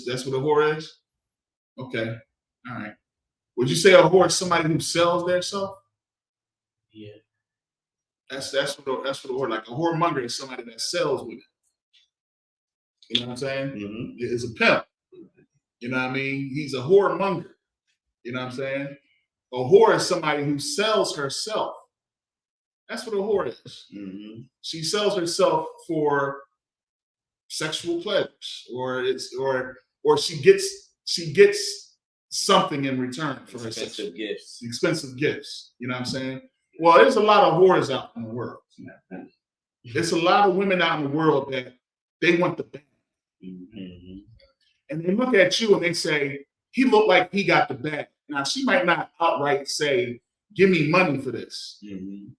That's what a whore is? Okay. All right. Would you say a whore is somebody who sells their self? Yeah. That's what a whore, like a whoremonger is somebody that sells women. You know what I'm saying? It's a pimp. You know what I mean? He's a whoremonger. You know what I'm saying? A whore is somebody who sells herself. That's what a whore is. She sells herself for sexual pleasures, or she gets something in return for her expensive gifts. Expensive gifts. You know what I'm saying? Well, there's a lot of whores out in the world. There's a lot of women out in the world that they want the bag. And they look at you and they say, he looked like he got the bag. Now, she might not outright say, give me money for this.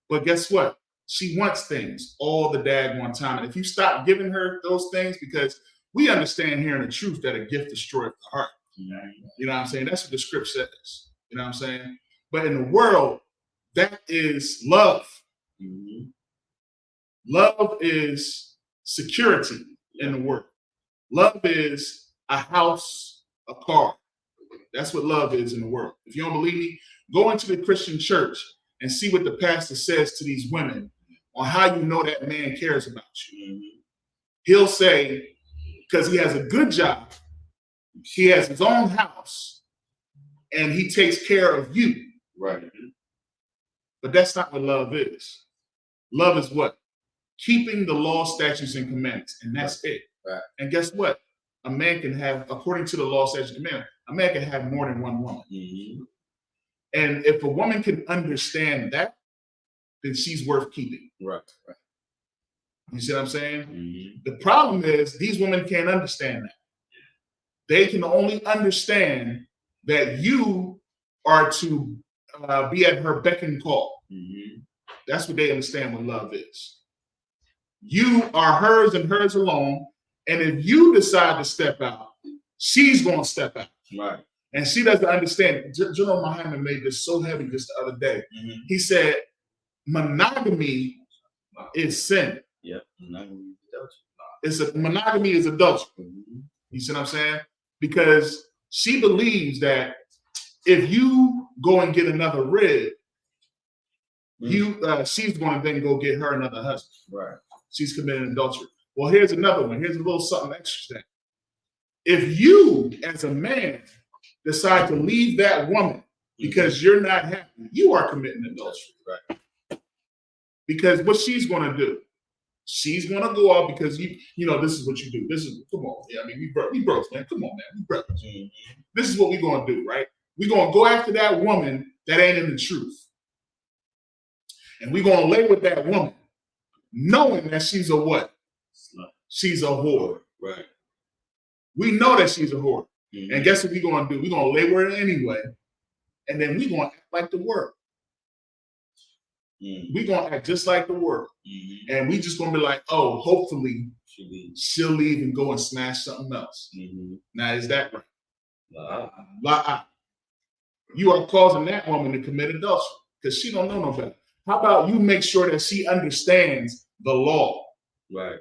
But guess what? She wants things all the daggone time. And if you stop giving her those things because We understand here in the truth that a gift destroys the heart. You know what I'm saying? That's what the script says. You know what I'm saying? But in the world, that is love. Love is security in the world. Love is a house, a car. That's what love is in the world. If you don't believe me, go into the Christian church and see what the pastor says to these women on how you know that man cares about you. He'll say, because he has a good job, he has his own house, and he takes care of you. Right. But that's not what love is. Love is what? Keeping the law, statutes, and commandments. And that's it. Right. And guess what? A man can have, according to the law, statutes, and commandments, a man can have more than one woman. And if a woman can understand that, then she's worth keeping. Right. You see what I'm saying? The problem is these women can't understand that. They can only understand that you are to be at her beck and call. That's what they understand what love is. You are hers and hers alone. And if you decide to step out, she's going to step out. Right. And she doesn't understand. General Muhammad made this so heavy just the other day. He said, monogamy is sin. Yep. Monogamy is adultery. You see what I'm saying? Because she believes that if you go and get another rib, she's going to then go get her another husband. Right. She's committing adultery. Well, here's another one. Here's a little something extra to that. If you, as a man, decide to leave that woman because you're not happy, you are committing adultery. Right. Because what she's going to do, she's going to go out because you know this is what you do. This is, come on. Yeah, I mean, we bros, man. Come on, man. We brothers. This is what we're going to do, right? We're going to go after that woman that ain't in the truth. And we're going to lay with that woman, knowing that she's a what? She's a whore. Right. We know that she's a whore. And guess what we're going to do? We're going to lay with her anyway. And then we're going to act like the world. We're going to act just like the world. And we just going to be like, oh, hopefully she'll leave and go and smash something else. Now, is that right? You are causing that woman to commit adultery because she don't know no better. How about you make sure that she understands the law? Right.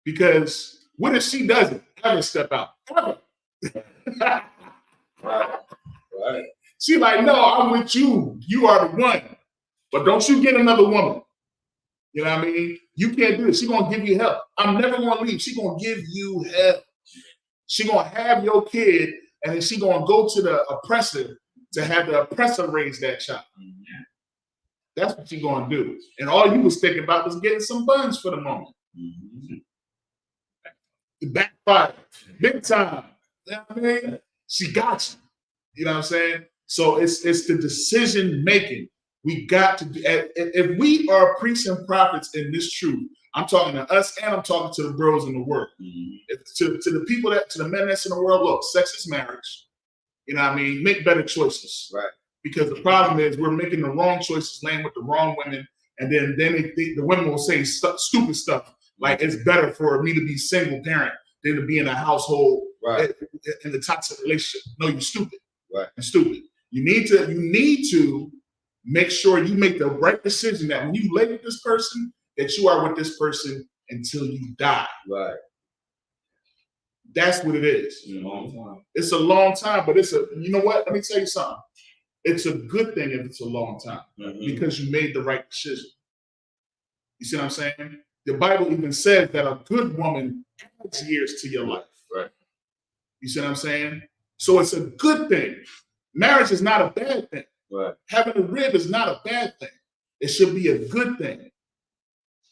Because what if she doesn't ever step out? Ever. Right. She like, no, I'm with you. You are the one. But don't you get another woman. You know what I mean? You can't do it. She's going to give you help. I'm never going to leave. She's going to give you help. She's going to have your kid, and then she's going to go to the oppressor to have the oppressor raise that child. That's what she's going to do. And all you was thinking about was getting some buns for the moment. The backfire, big time. You know what I mean? She got you. You know what I'm saying? So it's the decision making. We got to do. If we are priests and prophets in this truth, I'm talking to us and I'm talking to the bros in the world. To the people to the men that's in the world, look, sex is marriage. You know what I mean? Make better choices. Right. Because the problem is we're making the wrong choices, laying with the wrong women, and then the women will say stupid stuff like it's better for me to be single parent than to be in a household in the toxic relationship. No, you're stupid. Right. You're stupid. You need to make sure you make the right decision that when you lay with this person, that you are with this person until you die. Right. That's what it is. It's a long time. It's a long time, but you know what? Let me tell you something. It's a good thing if it's a long time because you made the right decision. You see what I'm saying? The Bible even says that a good woman adds years to your life. Right. You see what I'm saying? So it's a good thing. Marriage is not a bad thing. Right. Having a rib is not a bad thing. It should be a good thing.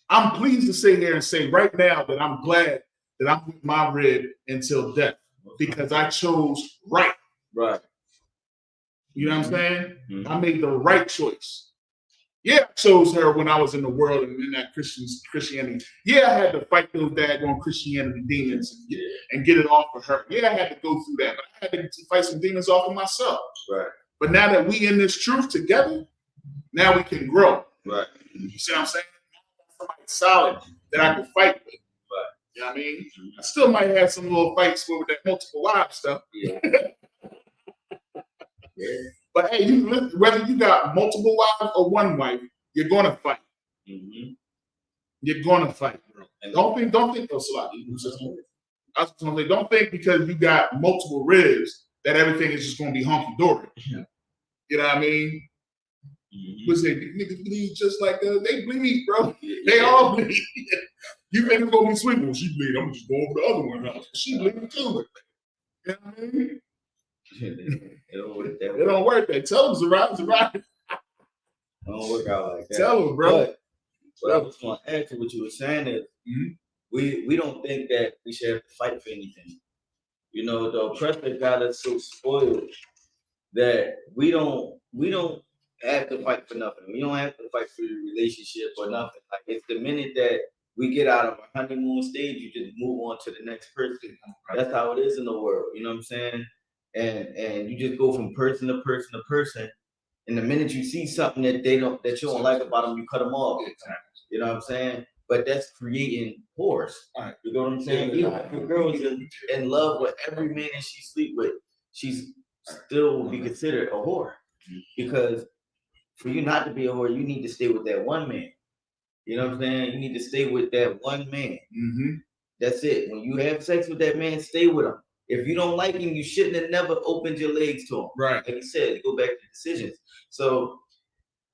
I'm pleased to sit here and say right now that I'm glad that I'm with my rib until death because I chose right. Right. You know what I'm saying? I made the right choice. Yeah, I chose her when I was in the world and in that Christianity. Yeah, I had to fight those daggone Christianity demons and get it off of her. Yeah, I had to go through that, but I had to fight some demons off of myself. Right. But now that we in this truth together, now we can grow. Right. You see what I'm saying? Somebody solid that I can fight with. Right. You know what I mean? I still might have some little fights with that multiple wives stuff. Yeah. Yeah. But hey, whether you got multiple wives or one wife, you're gonna fight. Mm-hmm. You're gonna fight, bro. And don't think those I was gonna say, don't think because you got multiple ribs that everything is just gonna be hunky dory. You know what I mean? But say niggas bleed just like they bleed, bro. They all bleed. You think it's gonna be sweet? Well, she bleed. I'm just going over the other one. She bleeding too. You know what I mean? It don't work that way. It don't work that. Tell them to ride. It don't work out like that. Tell them, bro. But what I was gonna add to what you were saying is we don't think that we should have to fight for anything. You know, the oppressor got us so spoiled that we don't have to fight for nothing. We don't have to fight for your relationship or nothing. Like it's the minute that we get out of our honeymoon stage, you just move on to the next person. That's how it is in the world. You know what I'm saying? And you just go from person to person to person. And the minute you see something that you don't like about them, you cut them off. You know what I'm saying? But that's creating whores. You know what I'm saying? Even if a girl's in love with every man that she sleep with, she's still will be considered a whore. Because for you not to be a whore, you need to stay with that one man. You know what I'm saying? You need to stay with that one man. Mm-hmm. That's it. When you have sex with that man, stay with him. If you don't like him, you shouldn't have never opened your legs to him. Right. Like you said, go back to decisions. So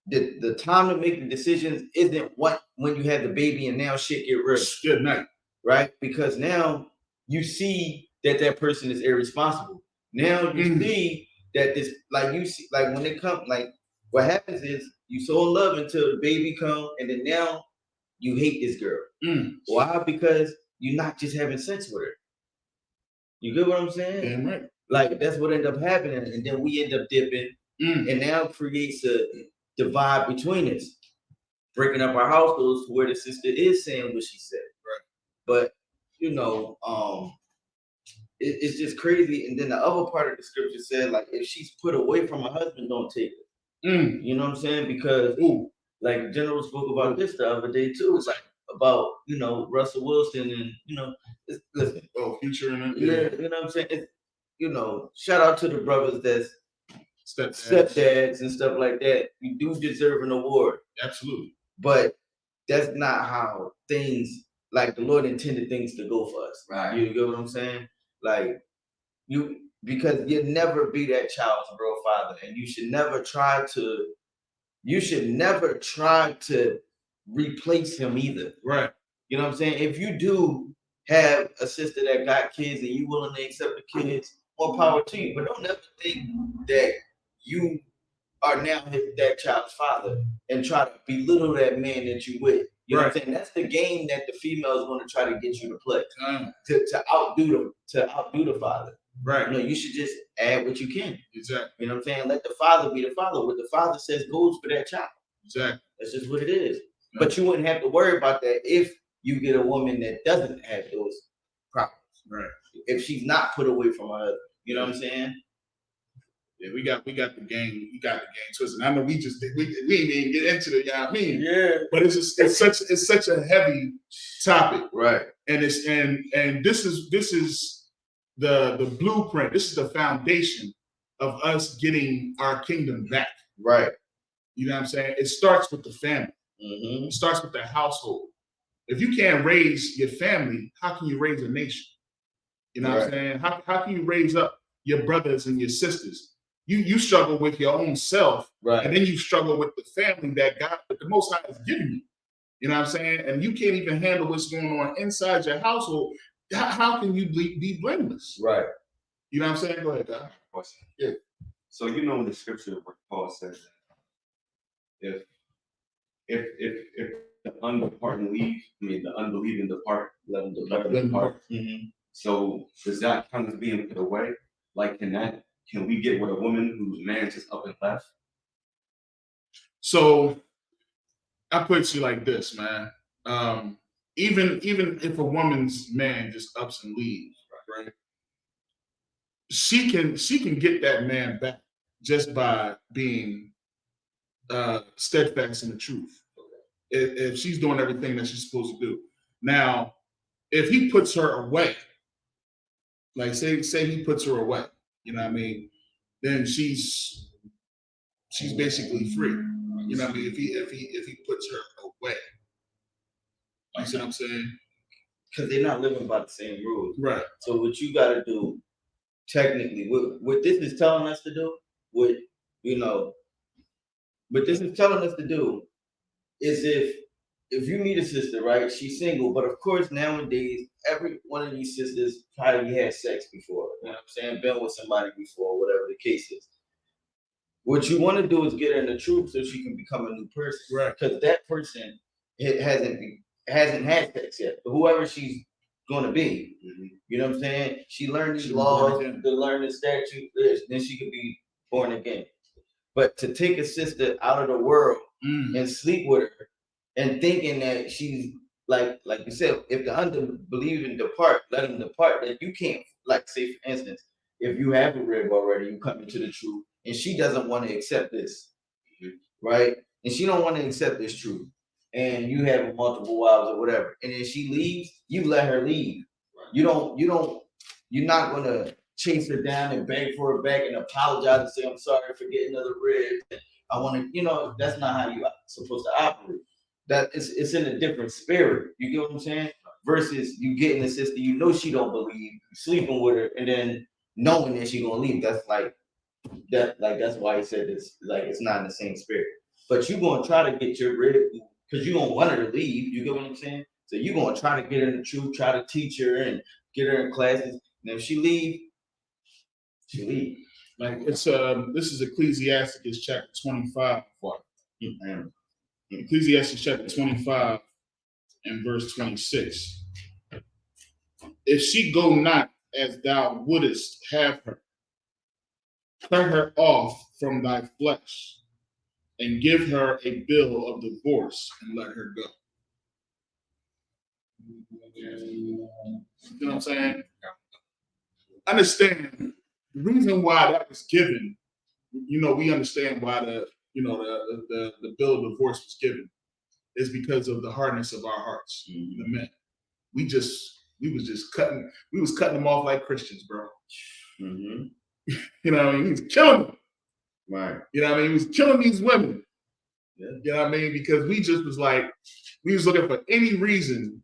the time to make the decisions isn't when you have the baby and now shit get real. Good night. Right? Because now you see that person is irresponsible. Now you see that this, like you see, like when it comes, like what happens is you so in love until the baby comes, and then now you hate this girl. Why? Because you're not just having sex with her. You get what I'm saying? Damn right. Like that's what ended up happening, and then we end up dipping, and now creates a divide between us, breaking up our households to where the sister is saying what she said. Right. But you know, it's just crazy. And then the other part of the scripture said, like, if she's put away from her husband, don't take her. You know what I'm saying? Because like General spoke about this the other day too. It's like about, you know, Russell Wilson and, you know, listen. Oh, Future and yeah, you know what I'm saying? It's, you know, shout out to the brothers that's stepdads and stuff like that. You do deserve an award. Absolutely. But that's not how things, like the Lord intended things to go for us. Right. You get what I'm saying? Like because you'll never be that child's real father, and you should never try to replace him either. Right. You know what I'm saying? If you do have a sister that got kids and you willing to accept the kids, more power to you. But don't ever think that you are now that child's father and try to belittle that man that you with. You know what I'm saying? That's the game that the female is going to try to get you to play to outdo the father. Right. You know, you should just add what you can. Exactly. You know what I'm saying? Let the father be the father. What the father says goes for that child. Exactly. That's just what it is. Yeah. But you wouldn't have to worry about that if you get a woman that doesn't have those problems. Right. If she's not put away from her husband. You know what I'm saying? Yeah, we got the game. We got the game twisted. I know we didn't even get into the, you know what I mean? Yeah. But it's such a heavy topic. Right. And this is the blueprint. This is the foundation of us getting our kingdom back. Right. You know what I'm saying? It starts with the family. It starts with the household. If you can't raise your family, how can you raise a nation? You know what I'm saying? How can you raise up your brothers and your sisters? You struggle with your own self, and then you struggle with the family that the Most High has given you. You know what I'm saying? And you can't even handle what's going on inside your household. How can you be blameless? Right. You know what I'm saying? Go ahead, guy. Yeah. So you know in the scripture where Paul says that if the the unbelieving depart, let them depart. So does that kind of being put away? Like can we get with a woman whose man just up and left? So I put it like this, man. Even if a woman's man just ups and leaves, right? She can get that man back just by being steadfast in the truth. If she's doing everything that she's supposed to do. Now, if he puts her away, like say he puts her away, you know what I mean? Then she's basically free. You know what I mean? If he puts her away. You see what I'm saying? Because they're not living by the same rules. Right. So what you gotta do, technically, what this is telling us to do, what this is telling us to do is if you meet a sister, right, she's single, but of course nowadays every one of these sisters probably had sex before. You know what I'm saying? Been with somebody before, whatever the case is. What you want to do is get her in the truth so she can become a new person. Right. Because that person hasn't had sex yet. Whoever she's gonna be. You know what I'm saying? She learned these laws, to learn the statute, then she could be born again. But to take a sister out of the world and sleep with her and thinking that she's like you said, if the unbelieving depart, let them depart, that you can't, like say for instance, if you have a rib already, you come into the truth, and she doesn't want to accept this, right? And she don't want to accept this truth, and you have multiple wives or whatever, and then she leaves, you let her leave. Right. You're not gonna chase her down and beg for her back and apologize and say, I'm sorry for getting another rib. I want to, that's not how you're supposed to operate. That it's in a different spirit. You get what I'm saying? Versus you getting a sister, she don't believe, sleeping with her, and then knowing that she gonna leave. That's like that. Like that's why he said this. Like it's not in the same spirit. But you gonna try to get your rib because you gonna want her to leave. You get what I'm saying? So you gonna try to get her in the truth, try to teach her and get her in classes. And if she leave, she leave. Like it's this is Ecclesiasticus chapter 25. Ecclesiastes chapter 25 and verse 26. If she go not as thou wouldest have her, cut her off from thy flesh, and give her a bill of divorce, and let her go. You know what I'm saying? Understand the reason why that was given. We understand why the bill of divorce was given is because of the hardness of our hearts, the men. We was cutting them off like Christians, bro. Mm-hmm. You know what I mean? He was killing them. Right. You know what I mean? He was killing these women. Yeah. You know what I mean? Because we was looking for any reason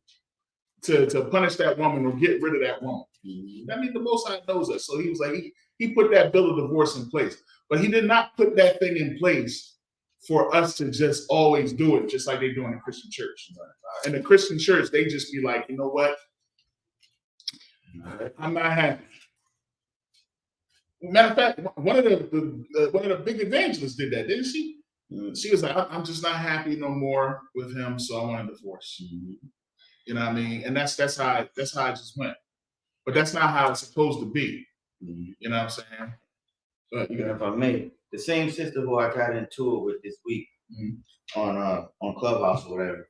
to punish that woman or get rid of that woman. Mm-hmm. I mean, the Most High knows us. So he was like, he put that bill of divorce in place. But he did not put that thing in place for us to just always do it, just like they do in the Christian church. In the Christian church, they just be like, you know what? I'm not happy. Matter of fact, one of the big evangelists did that, didn't she? Mm-hmm. She was like, I'm just not happy no more with him, so I want a divorce. Mm-hmm. You know what I mean? And that's how it just went. But that's not how it's supposed to be. Mm-hmm. You know what I'm saying? But if I may, the same sister who I got into it with this week on Clubhouse or whatever,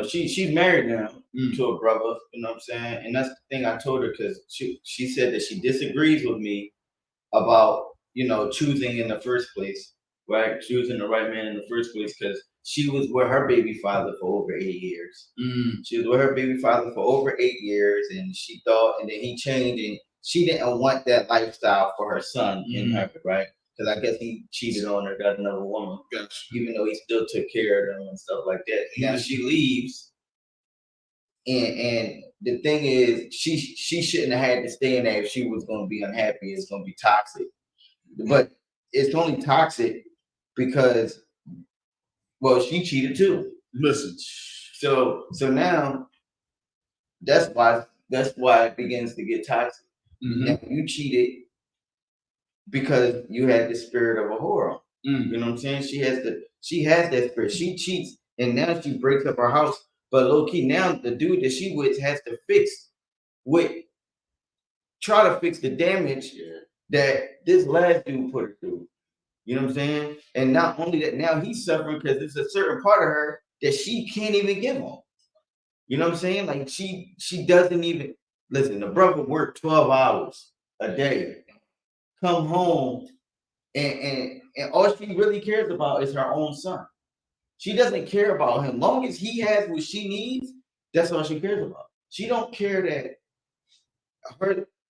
she's married now to a brother, you know what I'm saying? And that's the thing I told her, because she said that she disagrees with me about, choosing in the first place, right? Choosing the right man in the first place, because she was with her baby father for over 8 years. She was with her baby father for over 8 years, and she thought, and then he changed, and she didn't want that lifestyle for her son in her, right? Because I guess he cheated on her, got another woman, even though he still took care of them and stuff like that. Now she leaves, and the thing is, she shouldn't have had to stay in there if she was going to be unhappy. It's going to be toxic. But it's only toxic because, well, she cheated too. Listen. So now that's why it begins to get toxic. Mm-hmm. Now, you cheated because you had the spirit of a whore. You know what I'm saying? She has that spirit. She cheats, and now she breaks up her house. But low key, now the dude that she with has to try to fix the damage that this last dude put her through. You know what I'm saying? And not only that, now he's suffering because there's a certain part of her that she can't even give him. You know what I'm saying? Like she doesn't even listen. The brother worked 12 hours a day, come home, and all she really cares about is her own son. She doesn't care about him. Long as he has what she needs, that's all she cares about. She don't care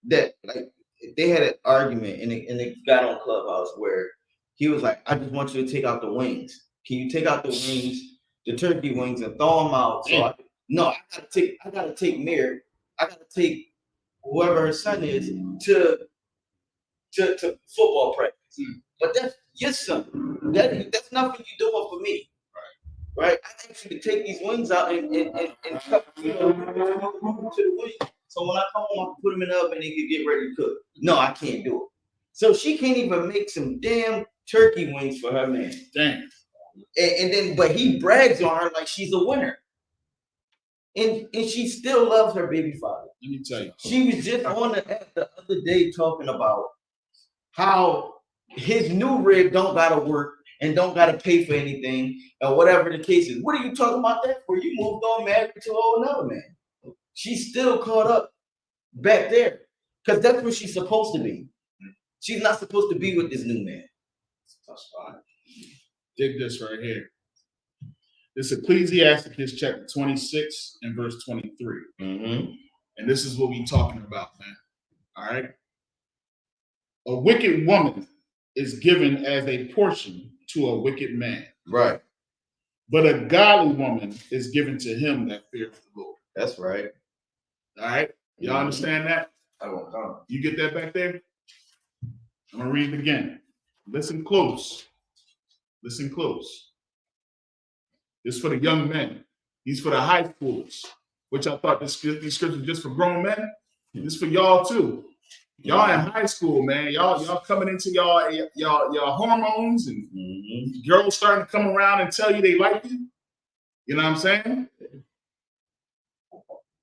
that like they had an argument and it got on Clubhouse where he was like, I just want you to take out the wings. Can you take out the wings, the turkey wings, and throw them out? So I gotta take Mir. I gotta take whoever her son is to football practice. But that's your son. That's nothing you doing for me. Right? I asked you to take these wings out and cut, to the wings. So when I come home, I can put them in the oven and they can get ready to cook. No, I can't do it. So she can't even make some damn turkey wings for her man. Damn. And then, but he brags on her like she's a winner. And she still loves her baby father. Let me tell you. She was just on the app the other day talking about how his new rib don't gotta work and don't gotta pay for anything or whatever the case is. What are you talking about that for? You moved on married to another man. She's still caught up back there because that's where she's supposed to be. She's not supposed to be with this new man. That's fine. Dig this right here. This Ecclesiasticus chapter 26 and verse 23. And this is what we're talking about, man. All right. A wicked woman is given as a portion to a wicked man. Right. But a godly woman is given to him that fears the Lord. That's right. All right. Y'all understand that? You get that back there? I'm going to read it again. Listen close. Listen close. This is for the young men. These for the high schoolers, which I thought these scriptures just for grown men. This for y'all too. Y'all in high school, man. Y'all coming into y'all hormones and girls starting to come around and tell you they like you. You know what I'm saying?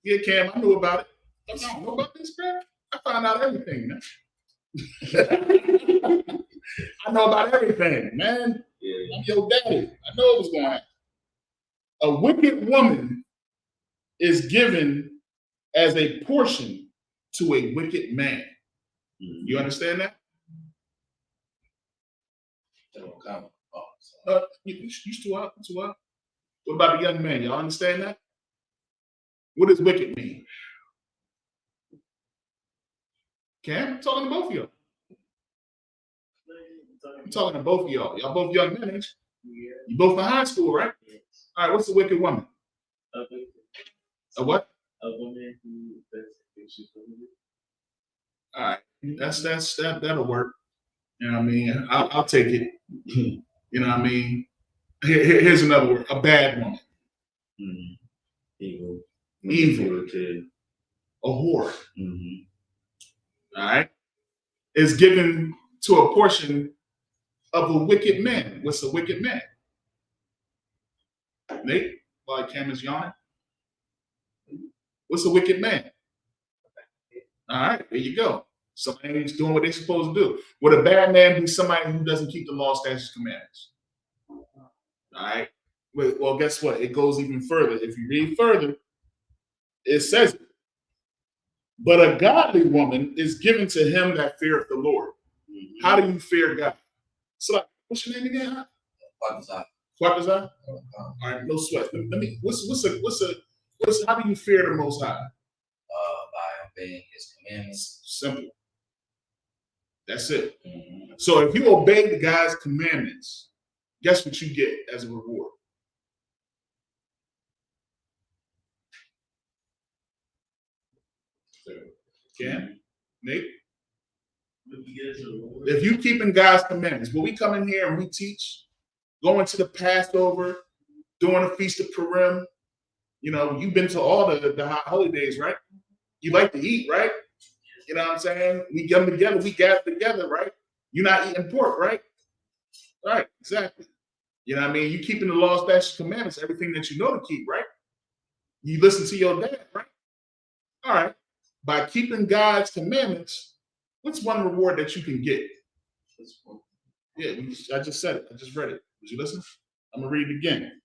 Yeah, Cam, I knew about it. I don't know about this, bro. I found out everything, man. I know about everything, man. I'm your daddy. I know it was going to happen. A wicked woman is given as a portion to a wicked man. You understand that? You still out? What about the young man? Y'all understand that? What does wicked mean? Cam, I'm talking to both of y'all. I'm talking to both of y'all. Y'all both young men, ain't you? You both in high school, right? All right, what's a wicked woman? A what? A woman who does things she's supposed to do. All right, that'll work. You know what I mean? I'll take it. You know what I mean? Here's another word: a bad woman. Evil. A whore. All right, is given to a portion of a wicked man. What's a wicked man? Nate, while Cam is yawning. What's a wicked man? All right, there you go. Somebody who's doing what they're supposed to do. Would a bad man be somebody who doesn't keep the law, statutes, commandments? All right. Well, guess what? It goes even further. If you read further, it says it. But a godly woman is given to him that feareth the Lord. How do you fear God? So, what's your name again? Quackazai? All right, no sweat. Let me. How do you fear the Most High? By obeying His commandments. Simple. That's it. So if you obey the guy's commandments, guess what you get as a reward? Cam? Nate? If you keeping God's commandments, when we come in here and we teach, going to the Passover, doing a Feast of Purim, you know, you've been to all the holidays, right? You like to eat, right? You know what I'm saying? We get them together, we gather together, right? You're not eating pork, right? Right, exactly. You know what I mean? You keeping the law, statutes, commandments, everything that you know to keep, right? You listen to your dad, right? All right. By keeping God's commandments, what's one reward that you can get? Yeah, I just said it. I just read it. Did you listen? I'm going to read it again.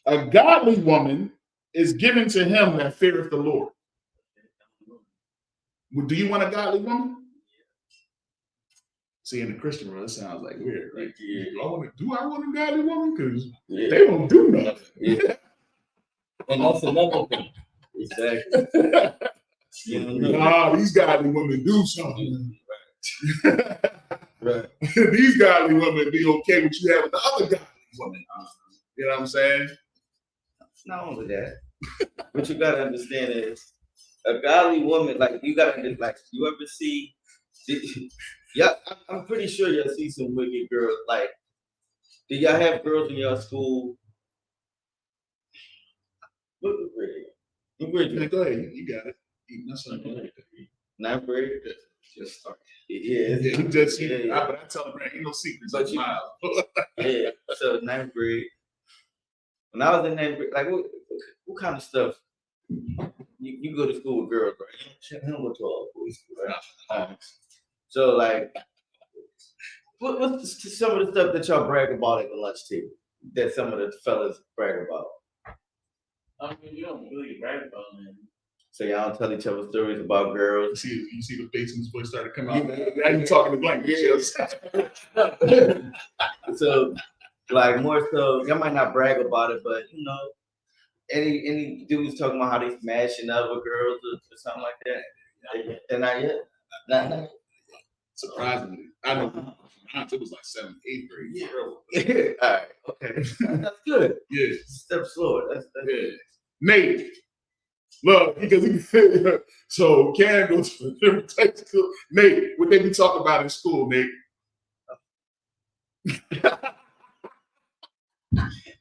A godly woman is given to him that feareth the Lord. Well, do you want a godly woman? See, in the Christian world, it sounds like weird, right? Yeah. Do I want a godly woman? Because they don't do nothing. And that's another thing. Exactly. Nah, these godly women do something. Right. These godly women be okay with you having the other godly woman. You know what I'm saying? It's not only that. What you gotta understand is a godly woman, like you gotta like you ever see yeah, I'm pretty sure you'll see some wicked girls. Like, do y'all have girls in your school? What grade? Go ahead, you got it. That's something. Ninth grade? Just start. Yeah, he just but I tell him, man, ain't no secrets. But yeah, so ninth grade. When I was in ninth grade, like what kind of stuff? You go to school with girls, right? I don't go to all boys school, right? So like, what's some of the stuff that y'all brag about at the lunch table that some of the fellas brag about? I mean, you don't really brag about it. So y'all don't tell each other stories about girls. You see the face in his voice started coming out. Now you talking to blank. So, like more so, y'all might not brag about it, but you know, any dudes talking about how they smashing other girls or something like that. They're not yet. Not. Surprisingly, I know. It was like 7th, 8th grade. Yeah. All right. Okay. That's good. Yeah. Step slower. That's yeah. Nate. Look, because so Cam goes to a different type of school. Nate, what they be talking about in school, Nate?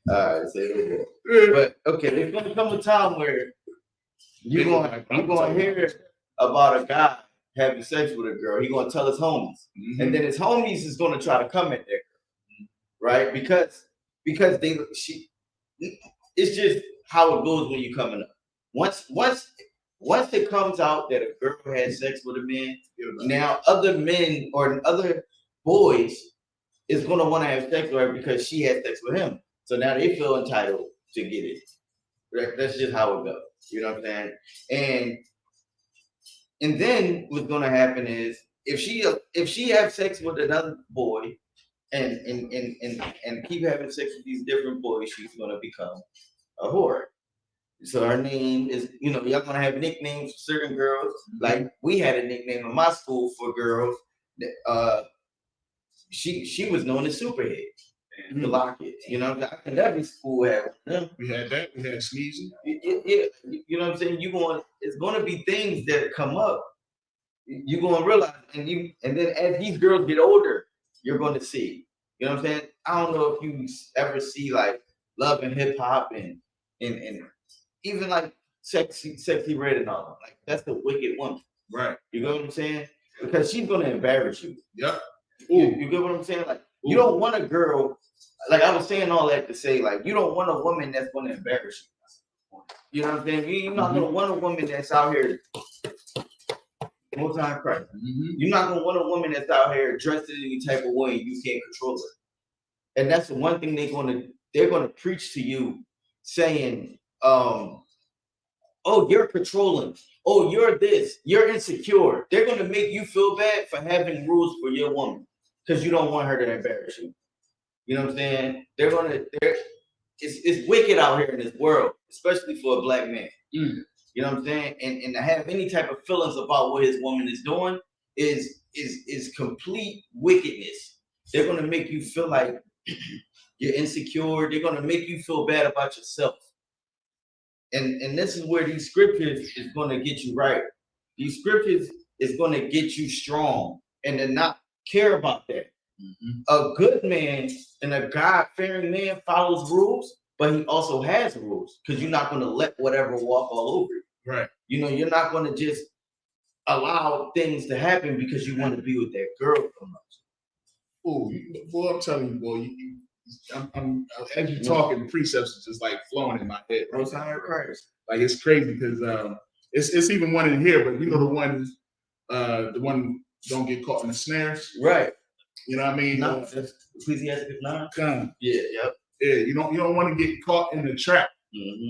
All right, say it. But okay, there's gonna come a time where you're gonna hear about a guy having sex with a girl. He's gonna tell his homies, and then his homies is gonna try to come at that girl, right? Because it's just how it goes when you're coming up. Once it comes out that a girl had sex with a man, now other men or other boys is gonna want to have sex with her because she had sex with him. So now they feel entitled to get it. That's just how it goes. You know what I'm saying? And then what's gonna happen is if she have sex with another boy and keep having sex with these different boys, she's gonna become a whore. So her name is, y'all gonna have nicknames for certain girls. Like we had a nickname in my school for girls. She was known as Superhead. The Lockett, I think every school had them. We had that. We had Sneezy. Yeah, you know what I'm saying. It's going to be things that come up. You're going to realize, and then as these girls get older, you're going to see. You know what I'm saying. I don't know if you ever see like Love and Hip Hop and even like Sexy Red and all that. Like that's the wicked woman, right? You know what I'm saying? Because she's going to embarrass you. Yep. You get what I'm saying? Like you don't want a girl. Like I was saying all that to say, like you don't want a woman that's going to embarrass you. You know what I'm saying? You're not going to want a woman that's out here. Most time, Christ. You're not going to want a woman that's out here dressed in any type of way you can't control her. And that's the one thing they're going to preach to you, saying, "Oh, you're controlling. Oh, you're this. You're insecure." They're going to make you feel bad for having rules for your woman because you don't want her to embarrass you. You know what I'm saying? It's wicked out here in this world, especially for a black man. You know what I'm saying? And to have any type of feelings about what his woman is doing is complete wickedness. They're gonna make you feel like you're insecure. They're gonna make you feel bad about yourself. And this is where these scriptures is gonna get you right. These scriptures is gonna get you strong and to not care about that. A good man and a God-fearing man follows rules, but he also has rules because you're not going to let whatever walk all over you. Right. You're not going to just allow things to happen because you want to be with that girl so much. Oh, boy, I'm telling you, boy, I'm as you're talking, precepts are just like flowing in my head. Right now, like it's crazy because it's even one in here, but the one don't get caught in the snares. Right. You know what I mean? No, that's Ecclesiastes 9. Yeah, yep. Yeah, you don't want to get caught in the trap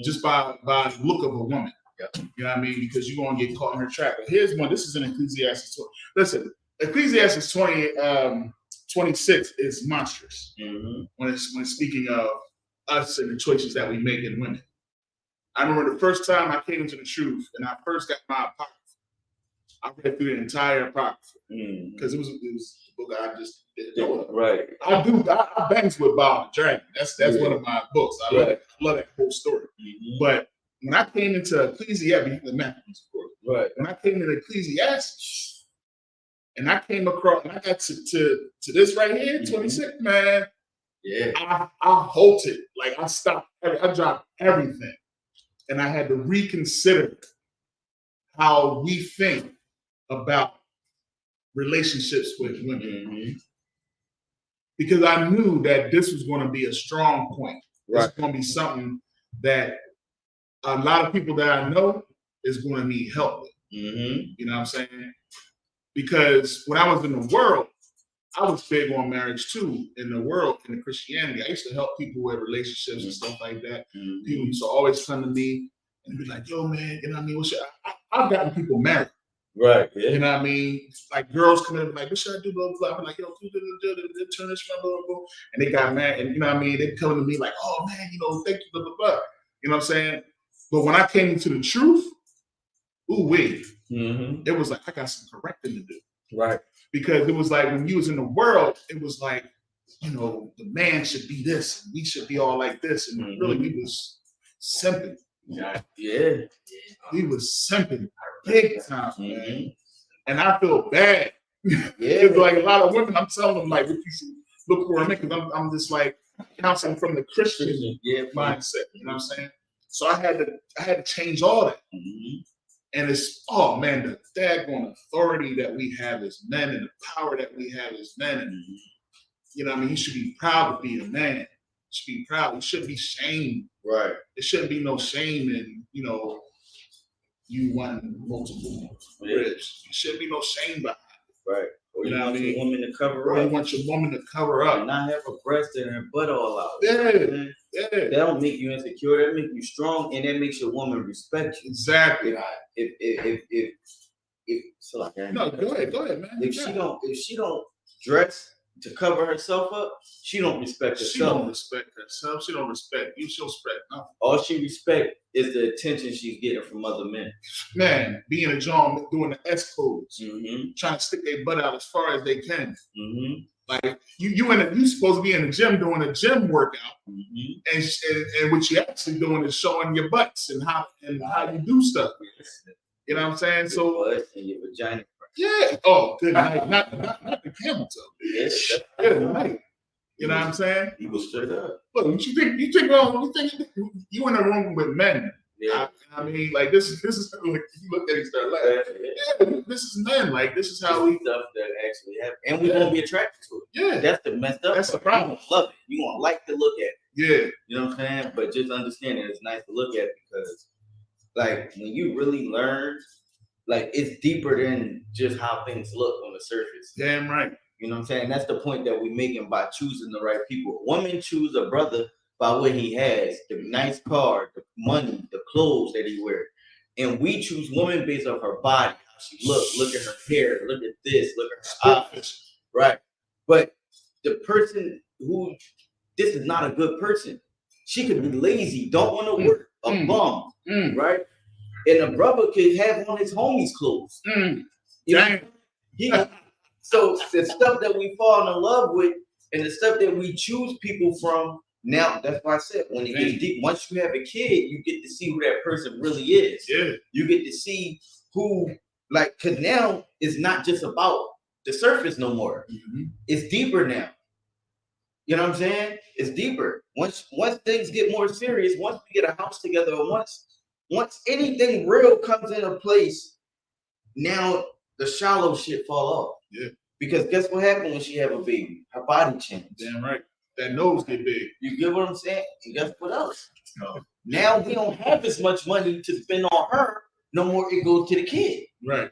just by the look of a woman. Yep. You know what I mean? Because you're gonna get caught in her trap. But here's one. This is in Ecclesiastes 20. Listen, Ecclesiastes 26 is monstrous when it's speaking of us and the choices that we make in women. I remember the first time I came into the truth and I first got my apocrypha. I read through the entire apocrypha because it was the book I just didn't know. Right. I bangs with Bob the Dragon. That's one of my books. I love that whole story. But when I came into Ecclesiastes, the Matthews, of course. Right. When I came into Ecclesiastes, and I came across, and I got to this right here, 26, man. Yeah. I halted, like I stopped, I dropped everything, and I had to reconsider how we think about relationships with women, because I knew that this was going to be a strong point. Right. It's going to be something that a lot of people that I know is going to need help with. You know what I'm saying? Because when I was in the world, I was big on marriage too. In the world, in the Christianity, I used to help people with relationships and stuff like that. People used to always come to me and be like, "Yo, man, you know what I mean? I've gotten people married." Right. Yeah. You know what I mean? Like girls come in and be like, "What should I do?" Blah, blah, blah. I'm like, "Yo, turn this around, blah, blah." And they got married. And you know what I mean? They coming to me like, "Oh man, you know, thank you, blah, blah, blah." You know what I'm saying? But when I came into the truth, it was like I got some correcting to do. Right. Because it was like when you was in the world, it was like, you know, the man should be this, and we should be all like this. And really we was simping. Yeah. We was simping big time, man. And I feel bad. It's like a lot of women, I'm telling them like, what you should look for a man, because I'm just like counseling from the Christian mindset. You know what I'm saying? So I had to change all that. And it's, oh man, the daggone authority that we have as men and the power that we have as men. And, you know what I mean? You should be proud to be a man. You should be proud. You shouldn't be shamed. Right. There shouldn't be no shame in, you know, you won multiple ribs. There shouldn't be no shame behind it. Right. Or you know what I mean? Woman to cover or up. You want your woman to cover up. And not have her breast and her butt all out. Yeah. That don't make you insecure. That make you strong, and that makes your woman respect you. Exactly. If so, like, no, go ahead, man. If she don't dress to cover herself up, she don't respect herself. She don't respect herself. She don't respect you. She don't respect nothing. All she respect is the attention she's getting from other men. Man, being a John, doing the S codes, trying to stick their butt out as far as they can. Like you supposed to be in the gym doing a gym workout, and what you actually doing is showing your butts and how you do stuff. You know what I'm saying? So and your vagina. Yeah. Oh, good night. Not the camel toe. Yes. Good night. You know what I'm saying? He was straight up. Look, what you think? You in a room with men. Yeah. I mean, like this is like, you look at it and start laughing. Yeah, this is men. Like this is how we stuff that actually happens, and we won't be attracted to it. Yeah, that's the messed up. That's the problem. You won't love it. You won't like to look at it. Yeah, you know what I'm saying. But just understand that it's nice to look at because, like, when you really learn, like, it's deeper than just how things look on the surface. Damn right. You know what I'm saying? That's the point that we're making by choosing the right people. Women choose a brother by what he has, the nice car, the money, the clothes that he wears. And we choose women based off her body, how she look at her hair, look at this, look at her eyes. Right. But the person this is not a good person. She could be lazy, don't want to work, a bum, right? And a brother could have on his homies' clothes. You know? So the stuff that we fall in love with and the stuff that we choose people from, now that's why I said when it gets deep, once you have a kid, you get to see who that person really is. Yeah. You get to see who, like, because now it's not just about the surface no more. It's deeper now. You know what I'm saying? It's deeper. Once things get more serious, once we get a house together, or once anything real comes into place, now the shallow shit fall off. Yeah. Because guess what happened when she have a baby? Her body changed. Damn right. That nose get big. You get what I'm saying? And guess what else? No. Now we don't have as much money to spend on her. No more. It goes to the kid. Right.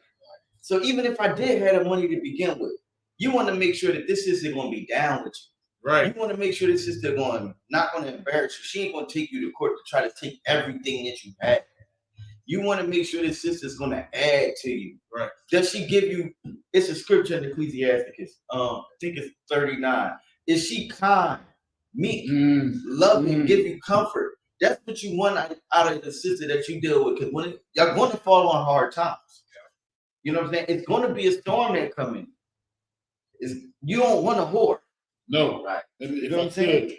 So even if I did have the money to begin with, you want to make sure that this sister going to be down with you. Right. You want to make sure this sister not going to embarrass you. She ain't going to take you to court to try to take everything that you have. You want to make sure this sister's going to add to you. Right. Does she give you? It's a scripture in Ecclesiastes. I think it's 39. Is she kind, meek, loving, give you comfort? That's what you want out of the sister that you deal with. Because when y'all going to fall on hard times. You know what I'm saying? It's going to be a storm that coming. You don't want a whore. No. Right. You know what I'm saying?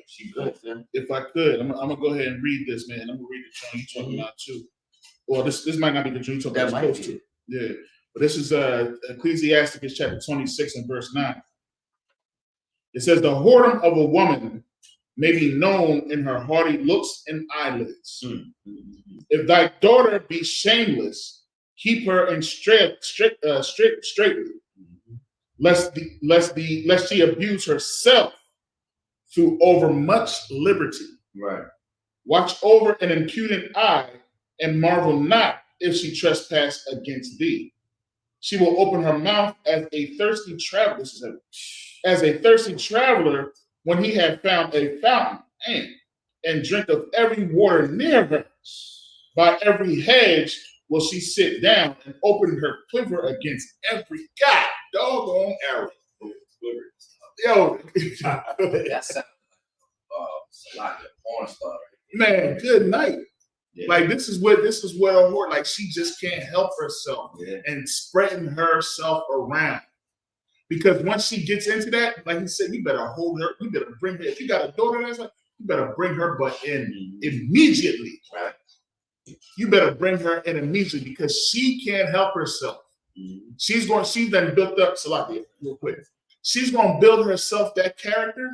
If I could, I'm gonna go ahead and read this, man. I'm gonna read the joint you're talking about too. Well, this might not be the joint you're talking about. It's supposed to. Yeah. But this is Ecclesiasticus chapter 26 and verse 9. It says, the whoredom of a woman may be known in her haughty looks and eyelids. If thy daughter be shameless, keep her in straitly, lest she abuse herself through overmuch liberty. Right. Watch over an impudent eye, and marvel not if she trespass against thee. She will open her mouth as a thirsty traveler. As a thirsty traveler, when he had found a fountain, and drink of every water near her. By every hedge will she sit down and open her quiver against every doggone arrow. Yo, that's a lot of porn star. Man, good night. Yeah. Like this is what a whore, like she just can't help herself and spreading herself around. Because once she gets into that, like he said, you better hold her, you better bring her. If you got a daughter that's like, you better bring her butt in immediately. Right. You better bring her in immediately because she can't help herself. She's done built up, Salakia, real quick. She's gonna build herself that character.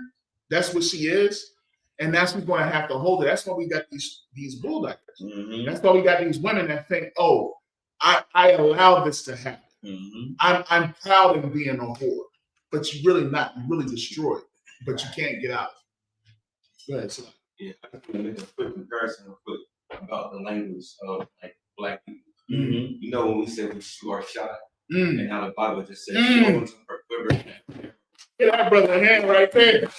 That's what she is. And that's what's going to have to hold it. That's why we got these bulldoggers. That's why we got these women that think, oh, I allow this to happen. I'm proud of being a whore. But you're really not. You're really destroyed. But you can't get out. Go ahead, Salah. Yeah, I can make a quick comparison about the language of like black people. You know when we say we shoot our shot, and how the Bible just says she opens up her quiver. Get that brother a hand right there.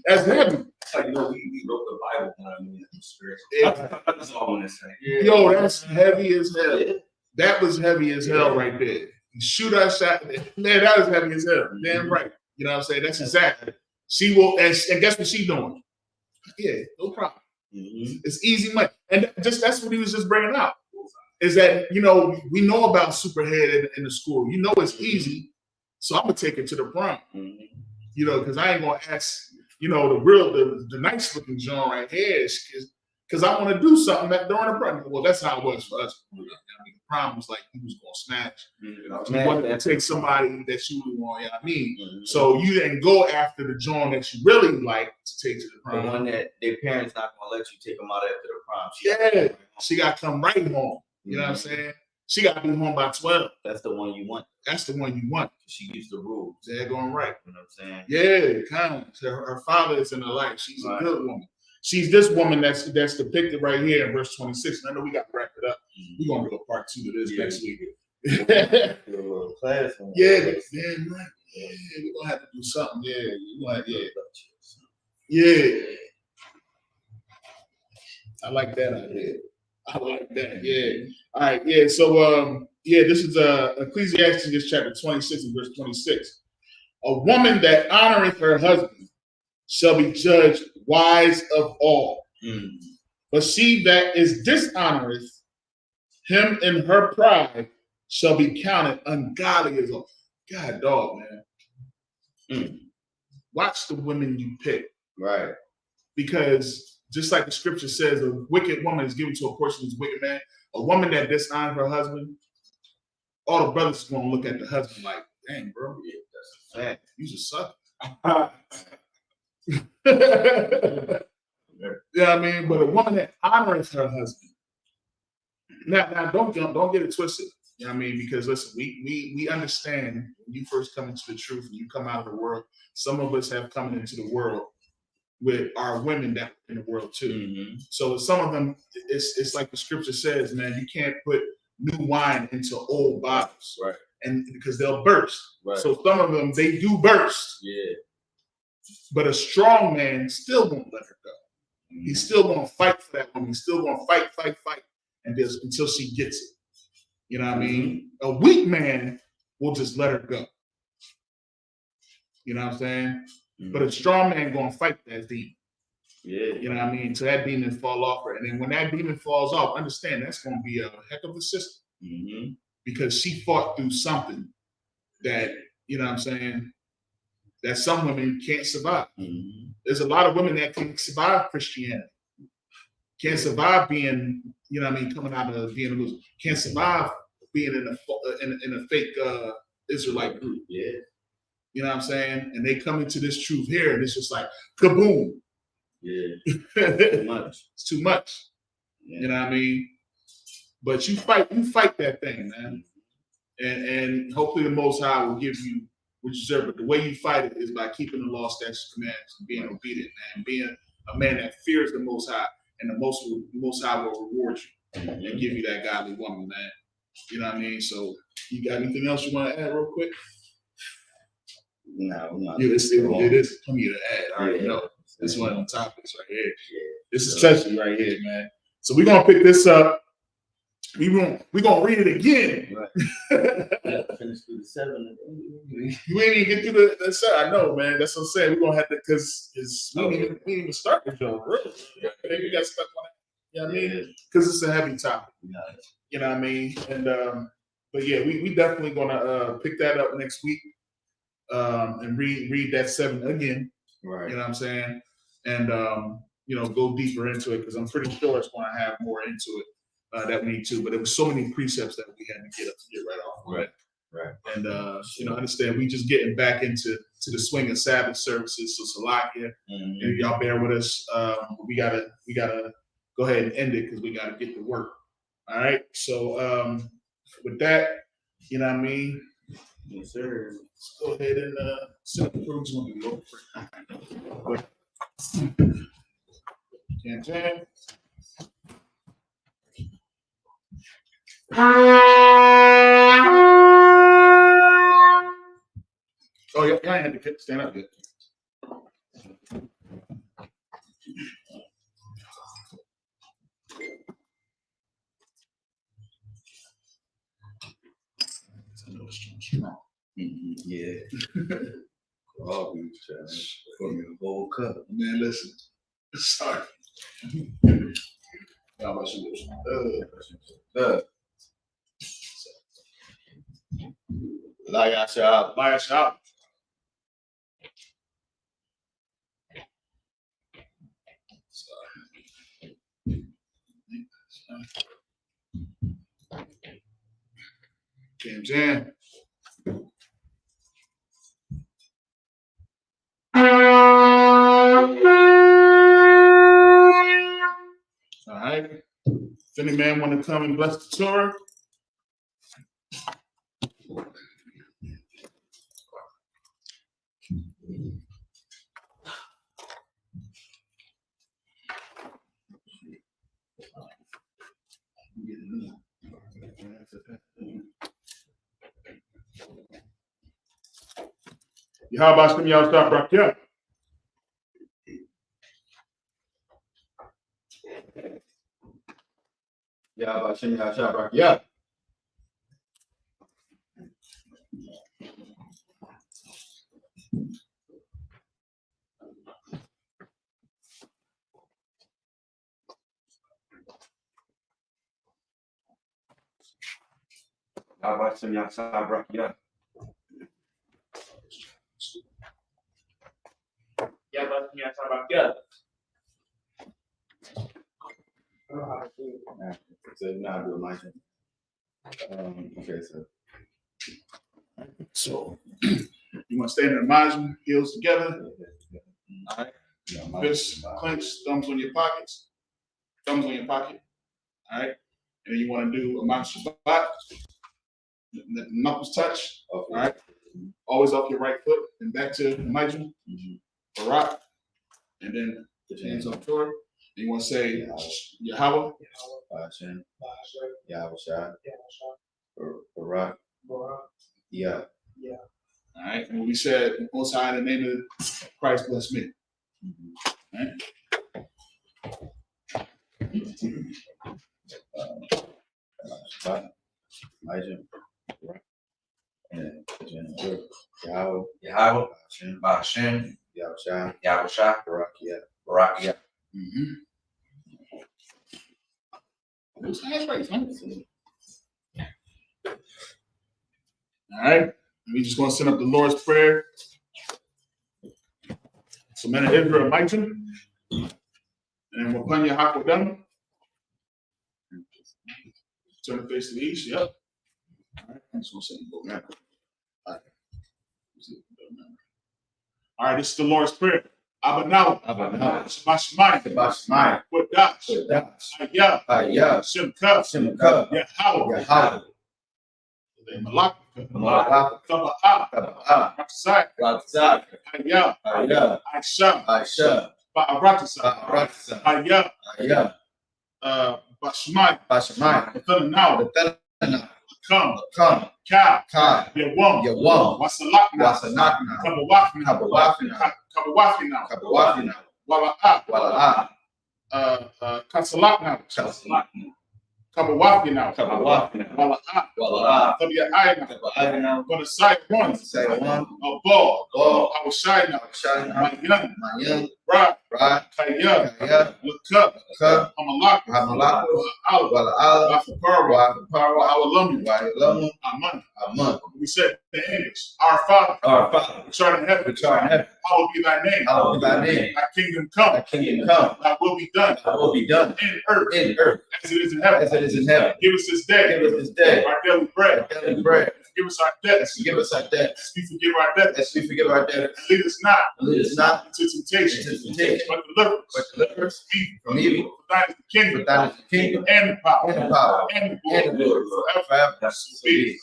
That's heavy. Like, you know, we wrote the Bible when I mean it's spiritual. That's all I want to say. Yo, that's heavy as hell. That was heavy as hell right there. You shoot our shot. Man, that was heavy as hell. Damn right. You know what I'm saying? That's exactly. She will, and guess what she's doing? Yeah, no problem. It's easy money. And that's what he was just bringing out. Is that, you know, we know about Superhead in the school. You know it's easy. So I'm going to take it to the prom. You know, because I ain't going to ask, you know, the nice looking John right here because I want to do something during the prom. Well, that's how it was for us. I mean, the prom was like he was going to smash. You wanted to take somebody that you would want, you know what I mean? So you didn't go after the John that you really like to take to the prom. The one that their parents not going to let you take them out after the prom. She got to come right home. You know what I'm saying? She got to be home by 12. That's the one you want. That's the one you want. She gives the rules. They're going right. You know what I'm saying? Yeah, kind of. Her father is in her life. She's a good woman. She's this woman that's depicted right here in verse 26. And I know we got to wrap it up. We're going to do a part 2 to this next week. Do a little class. Yeah, right. Yeah, we're going to have to do something. Yeah. I like that idea. I like that. Yeah. All right. Yeah. So, this is Ecclesiastes chapter 26 and verse 26. A woman that honoreth her husband shall be judged wise of all. But she that is dishonoreth him in her pride shall be counted ungodly as all. God dog, man. Watch the women you pick. Right. Because just like the scripture says, a wicked woman is given to a portion of his wicked man. A woman that dishonors her husband, all the brothers are going to look at the husband like, dang, bro, that's a fact. You just suck. Yeah, I mean, but a woman that honors her husband. Now don't get it twisted. You know what I mean? Because listen, we understand when you first come into the truth and you come out of the world. Some of us have come into the world with our women that are in the world too. So some of them, it's like the scripture says, man, you can't put new wine into old bottles, right? And because they'll burst. Right. So some of them, they do burst. Yeah. But a strong man still won't let her go. He's still going to fight for that woman. He's still going to fight, and until she gets it. You know what I mean? A weak man will just let her go. You know what I'm saying? But a strong man going to fight that demon. Yeah. You know what I mean? So that demon fall off her. And then when that demon falls off, understand that's going to be a heck of a system. Mm-hmm. Because she fought through something that, you know what I'm saying, that some women can't survive. Mm-hmm. There's a lot of women that can survive Christianity. Can't survive being, you know what I mean, coming out of being a Muslim. Can't survive being in a fake Israelite group. Yeah. You know what I'm saying? And they come into this truth here, and it's just like kaboom. Yeah. Too much. It's too much. Yeah. You know what I mean? But you fight that thing, man. And hopefully the Most High will give you what you deserve. But the way you fight it is by keeping the law, statutes, commands, and being obedient, man. Being a man that fears the Most High, and the Most High will reward you and give you that godly woman, man. You know what I mean? So you got anything else you want to add real quick? No, it is plenty to add. I already know. This is one of the topics right here. Yeah. This is touchy right here, man. So we're gonna pick this up. We're gonna read it again. Right. Finish through the 7. You ain't even get through the 7. I know, man. That's what I'm saying. We're gonna have to, because we didn't even start the show. Really. We got stuck on it. You know what I mean? Because it's a heavy topic. You know what I mean? And but yeah, we definitely gonna pick that up next week. And read that 7 again. Right. You know what I'm saying? And go deeper into it, because I'm pretty sure it's gonna have more into it. That we need to, but there were so many precepts that we had to get right off. Right. And understand we just getting back into the swing of Sabbath services. So Salakia, and y'all bear with us. We gotta go ahead and end it because we gotta get to work. All right. So with that, you know what I mean? Yes, sir. Let's go ahead and set up the program. Can. Oh, yeah, I had to stand up yet. I know it's strong. Yeah. All these guys for me a whole cup. Man, listen. Sorry. How about you? Liar shop. Jam. All right. If any man want to come and bless the Torah, how about some y'all stop right here? Yeah, about Shimmy Shabrak. Yeah. How about Shimmy Shabrak? Yeah. Yeah, but yeah, talk about yeah. So now do my thing. Okay, So you want to stand in the margin, heels together. All right. Fists clenched, thumbs on your pockets. Thumbs on your pocket. All right. And then you want to do a mouth Shabbat. Let the knuckles touch. Okay. All right. Always off your right foot and back to the margin. Barak. And then the hands on the floor. And you want to say Yahweh. Hashem. Yahweh Shai. Barak. Yeah. All right. And we said, Most High, in the name of Christ, bless me. All right. Yahweh, Hashem, Yahweh Shai, Barak, Those hands raised, man. All right. We just going to send up the Lord's Prayer. So, men of Israel, Maitim, and Wapanya Hakodam. Turn the face to the east. Yep. All right. I'm just going to send you now. All right. All right. This is the Lord's Prayer. Abanaw. Shabashmai. Kodash. Ayah. Shimka. Yahweh. Malak. Taba'a. Rapsai. Ayah. Aisha. Ba'aratasa. Ayah. Bashmai. Nathanaw. Come. Ka. Yawam. Wasalakna. Kabawafina. Wala'a. Kasalakna. Kabawafina. Wala'a. Tabi'ayna. Say one. A ball. I was shy now. My young. Right. Kaya. Look up. Hamalaka. Wala'a. Wa'alamu. Aman. We said in English, our Father, which art in heaven, hallowed be thy name. Thy kingdom come. Thy will be done. In earth. As it is in heaven. Give us this day. Our daily bread. Give us our debts. As we forgive our debtors. And lead us not into temptation. But deliver us from evil. For thine is the kingdom. And the power. And the glory. Forever. So be it.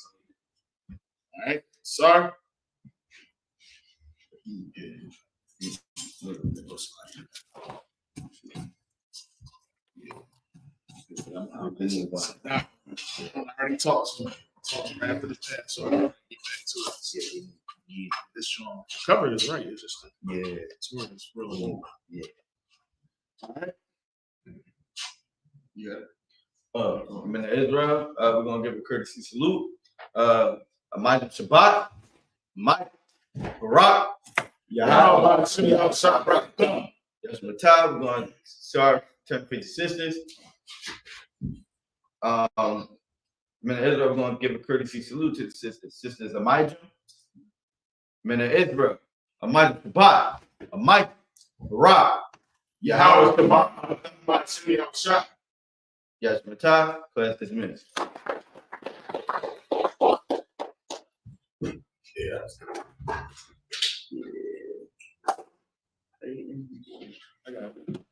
All right, sorry. I already talked to him right after the chat, so I'm gonna get back to it. Yeah, this strong. Cover is right. It's just it's really long. Yeah. All right. Yeah. Men of Israel, we're gonna give a courtesy salute. Amida Shabbat, Mike, Barak, Yahweh, Isupk. That's my time. We're going to start 1050 sisters. Men of Israel, we're going to give a courtesy salute to the sisters. Sisters Amida, Men of Israel, Amida Shabbat, Mike, Barak, Yahweh, Isupk. Yes, my time. Class dismissed. Yeah. I got it.